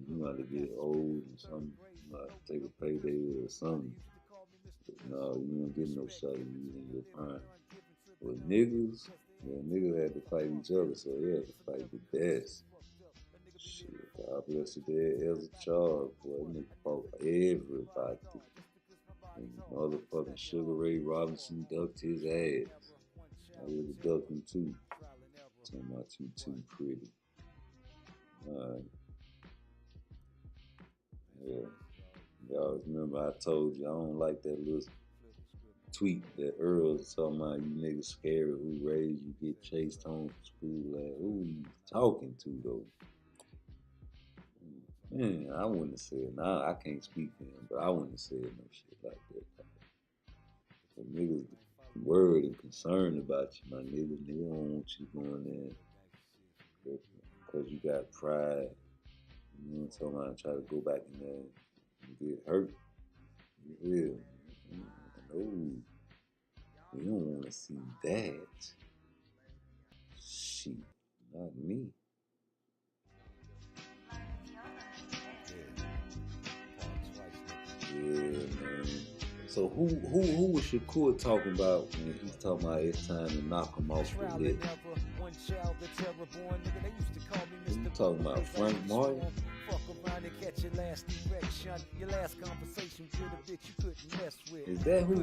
You had to get old and something. You had to take a payday or something. But no, you weren't getting no shot when you was in your prime. But niggas, yeah, niggas had to fight each other, so they had to fight the best. Shit, God bless the dead as a child, boy. Nigga fought everybody. And motherfucking Sugar Ray Robinson ducked his ass. I would have ducked him too. Talking about you too pretty. Alright. Yeah. Y'all remember I told you I don't like that little tweet that Errol was talking about you niggas scary who raised you get chased home from school. Like, who you talking to though? Man, I wouldn't have said, nah, I can't speak for him, but I wouldn't have said no shit like that. The niggas worried and concerned about you, my niggas. They don't want you going there because you got pride. You know what I'm talking about? Try to go back in there and get hurt. Yeah. No. We don't want to see that. Shit, not me. Yeah, man. So who was Shakur talking about when he's talking about it's time to knock him off the list? one child, the terror born. Nigga, they used to call me Mr. You talking about Frank Martin? Fuck around and catch your last erection. Your last conversation with a bitch you couldn't mess with. Is that who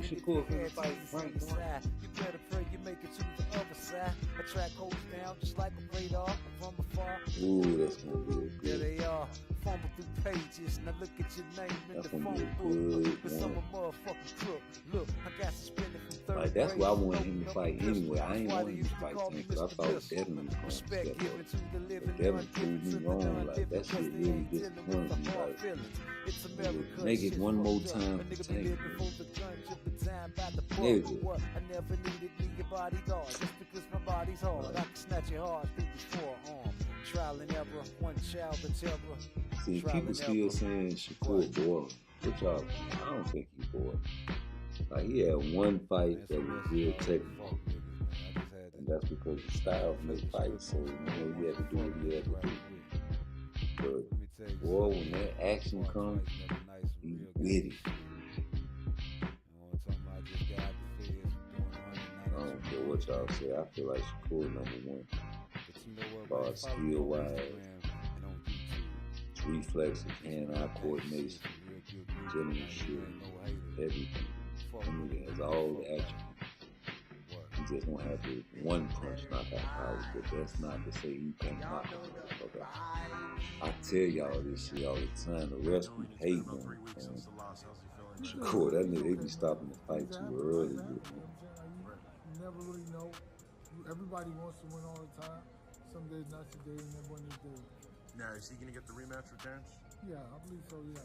Shakur finna fight Frank Martin? You better pray you make it to the other side. A track holds down just like a radar from afar. Ooh, that's gonna be a There good. they are. Fumble through pages. Now look at your name in That's the gonna be a phone book. good Cause I'm a one. motherfucking crook. Look, I got suspended from third Like, that's why I grade. wanted him to fight anyway. I ain't wanted him to fight him because I thought Devin was going to Respect step given up. to the living. But Devin proved me wrong. Like, that shit really disappointed me. Like, It's America. make it shit one more fucked up. time A for nigga Tank, be living man. for the gun, took the time by the book. Nigga. What? I never needed me a bodyguard. Just because my body's hard, I can snatch your heart through the forearm. Trial and error, one child, the terror. See, Trial people and still error. saying Shakur boring. But y'all, I don't think he boring. Like, he had one fight that was real technical. And that's because the style of his fight, so you know he had to do what he had to do. But boy, when that action comes, he with it. I don't care what y'all say. I feel like Shakur #1. As far as skill wise, reflexes, hand-eye coordination, gentlemanship, everything. That nigga has all the action. He just don't have the one punch knockout power, but that's not to say he can't knock a motherfucker out. I tell y'all this shit all the time. The rest be hating him. Shakur, that nigga, they be stopping the fight too early with him. You never really know. Everybody wants to win all the time. Some days not your day, and then one is day. Now, is he going to get the rematch with Terrence? Yeah, I believe so. Yeah,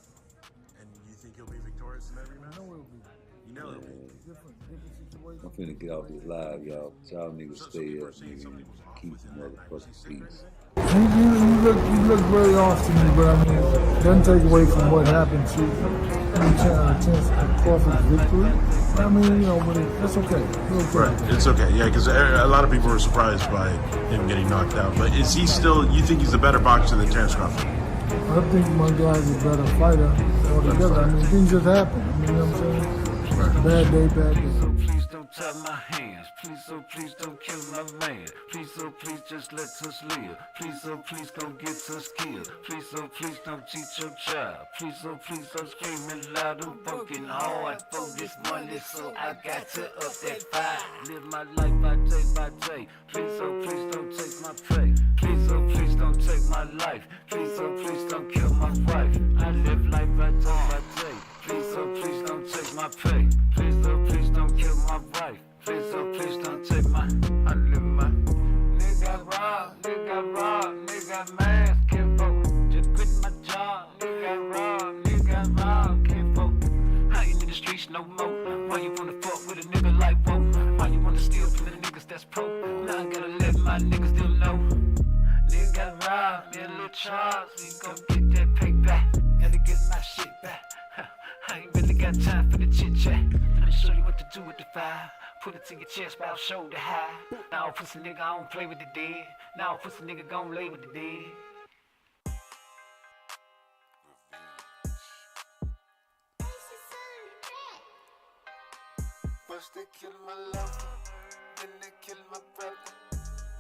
And you think he'll be victorious in that I rematch? know it'll be You know he'll be. different situations. I'm finna get off this live, y'all. Y'all niggas So stay people up, are saying nigga, some and people's off keep within the that night. Was he motherfucking saying peace. You look very off to me, but I mean, it doesn't take away from what happened to Crawford's victory. I mean, you know, but that's okay. Right, it's okay, yeah, because a lot of people were surprised by him getting knocked out. But is he still, you think he's a better boxer than Terrence Crawford? I think my guy's a better fighter altogether. I mean, things just happen. I mean, you know what I'm saying? Bad day, bad day. So please don't tie my hands. Please, oh please don't kill my man. Please, oh please just let us live. Please, oh please don't get us killed. Please, oh please don't cheat your child. Please, oh please don't screaming loud and working hard for this money, so I got to up that fight. Live my life by day. Please, oh please don't take my pay. Please, oh please don't take my life. Please, oh please don't kill my wife. I live life by day. Please, oh please don't take my pay. Please, oh please don't kill my wife. Please, oh please don't take my. I live my. Nigga robbed, nigga mask, can't vote. Just quit my job. Nigga robbed, can't vote. I ain't in the streets no more. Why you wanna fuck with a nigga like whoa? Why you wanna steal from the niggas that's pro? Now I gotta let my niggas still know. Nigga robbed, me a little charge. We gon' get that payback. Gotta get my shit back. I ain't really got time for the chit chat. Let me show you what to do with the fire. Put it to your chest, about shoulder high. Now pussy nigga, I don't play with the dead. Now pussy nigga gon' lay with the dead. First they kill my lover, then they kill my brother.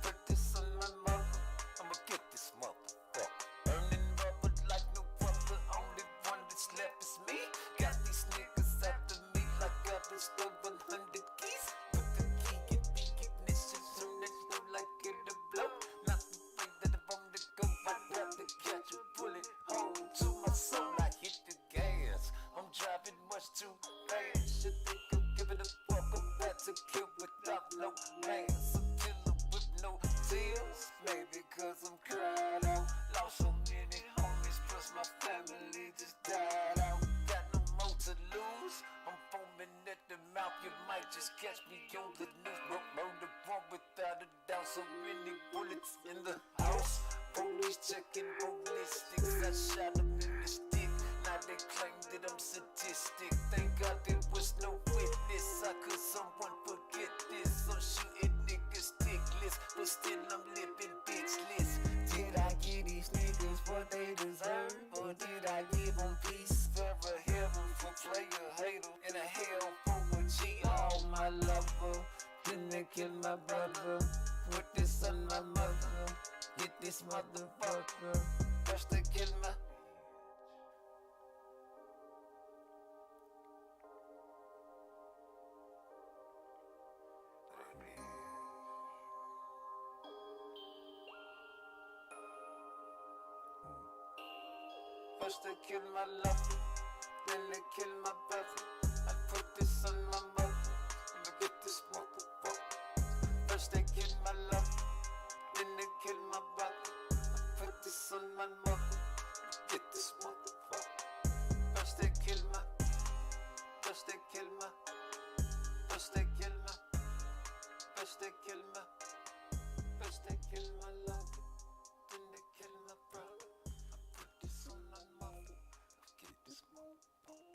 Put this on my mother, I'ma get this motherfucker. Burning rubber like no brother, only one that's left is me. Got these niggas after me like I've been stole 100 keys. Put the key in the ignition, turn that shit like it'll blow. Not the thing that I'm on the go, I'd rather catch a bullet. Hold to my soul, I hit the gas. I'm driving much too fast. Should think I'm giving a fuck about to kill without no hands. A killer with no tears. Maybe cause I'm cried out. Lost so many homies, plus my family just died out. Got no more to lose. I'm foaming at the mouth. You might just catch me on the news. Murder one without a doubt. So many bullets in the house. Police checking ballistics. I shot them in the stick. Now they claim that I'm sadistic. Thank God there was no witness. How could someone forget this? I'm shooting niggas dickless, but still I'm living bitchless. Did I give these niggas what they deserve? Or did I give them peace? For a heaven for player hater, and a hell for a G. All my lover, then they kill my brother. put this on my mother. Get this motherfucker. First to kill my. First they kill my lover, then they kill my brother. I put this on my mother, I'ma get this motherfucker. First they kill my lover, then they kill my brother. I put this on my mother, I'ma get this motherfucker. First they kill my, first they kill my, first they kill my, first they kill my, first they kill my lover, then they kill my brother. This on my mother, get this motherfucker.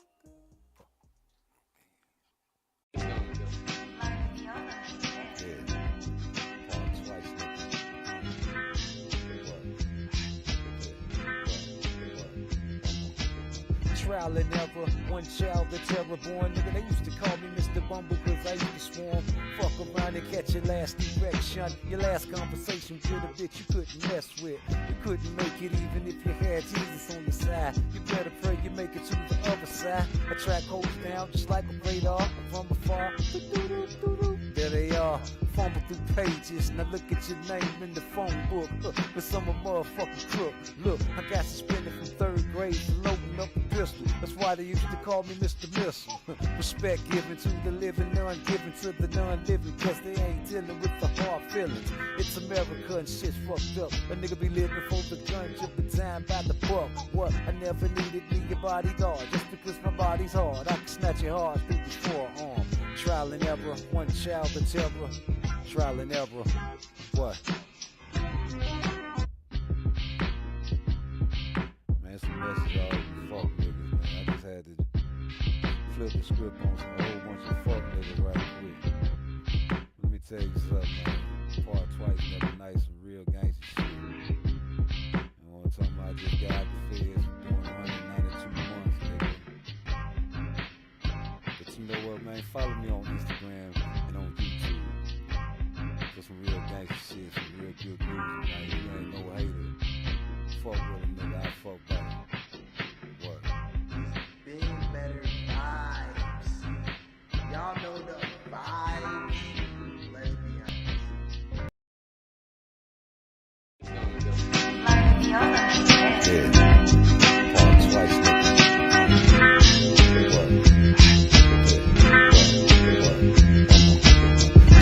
Trial and error, one child, the terror born. Nigga, they used to call me Mr. Bumble cause I used to swarm. Fuck around and catch your last erection. Your last conversation with a bitch you couldn't mess with. You couldn't make it even if you had Jesus on your side. You better pray you make it to the other side. A track holds down just like a radar from afar. There they are, fumble through pages. Now look at your name in the phone book. Cause I'm a motherfucking crook. Look, I got suspended from 3rd grade for loading up a pistol. That's why they used to call me Mr. Missile. Respect given to the living, none given to the non-living. Cause they ain't dealing with the hard feelings. It's America and shit's fucked up. A nigga be living for the gun, jumping time by the buck. What? I never needed me a bodyguard. Just because my body's hard, I can snatch your heart through the forearm. Trial and error, one child the terror. Trial and error. What? Man, it's a message all you fuck niggas, man. I just had to flip the script on some whole bunch of fuck niggas right quick. Let me tell you something, man. Part twice, never nice, some real gangster shit. And one time I just got out the feds for doing 192 months, nigga. But you know what, man? Follow me on Instagram and on YouTube. For some real gangster shit, some real good music, man. You ain't no hater. Fuck with a nigga, I fuck back. What? Big better vibes. Y'all know the vibes. Let's be honest. Yeah. Part twice,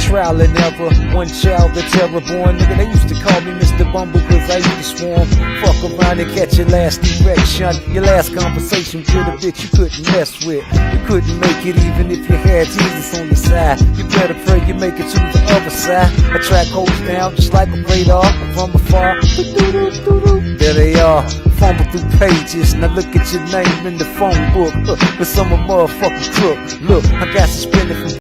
Trial and error, one child, the terror born. Nigga, they used to call me Mr. Bumble cause I used to swarm. Fuck around and catch your last erection. Your last conversation with a bitch you couldn't mess with. You couldn't make it even if you had Jesus on your side. You better pray you make it to the other side. A track holds down just like a radar from afar. There they are, fumble through pages. Now look at your name in the phone book. Cause I'm a motherfucking crook. Look, I got suspended from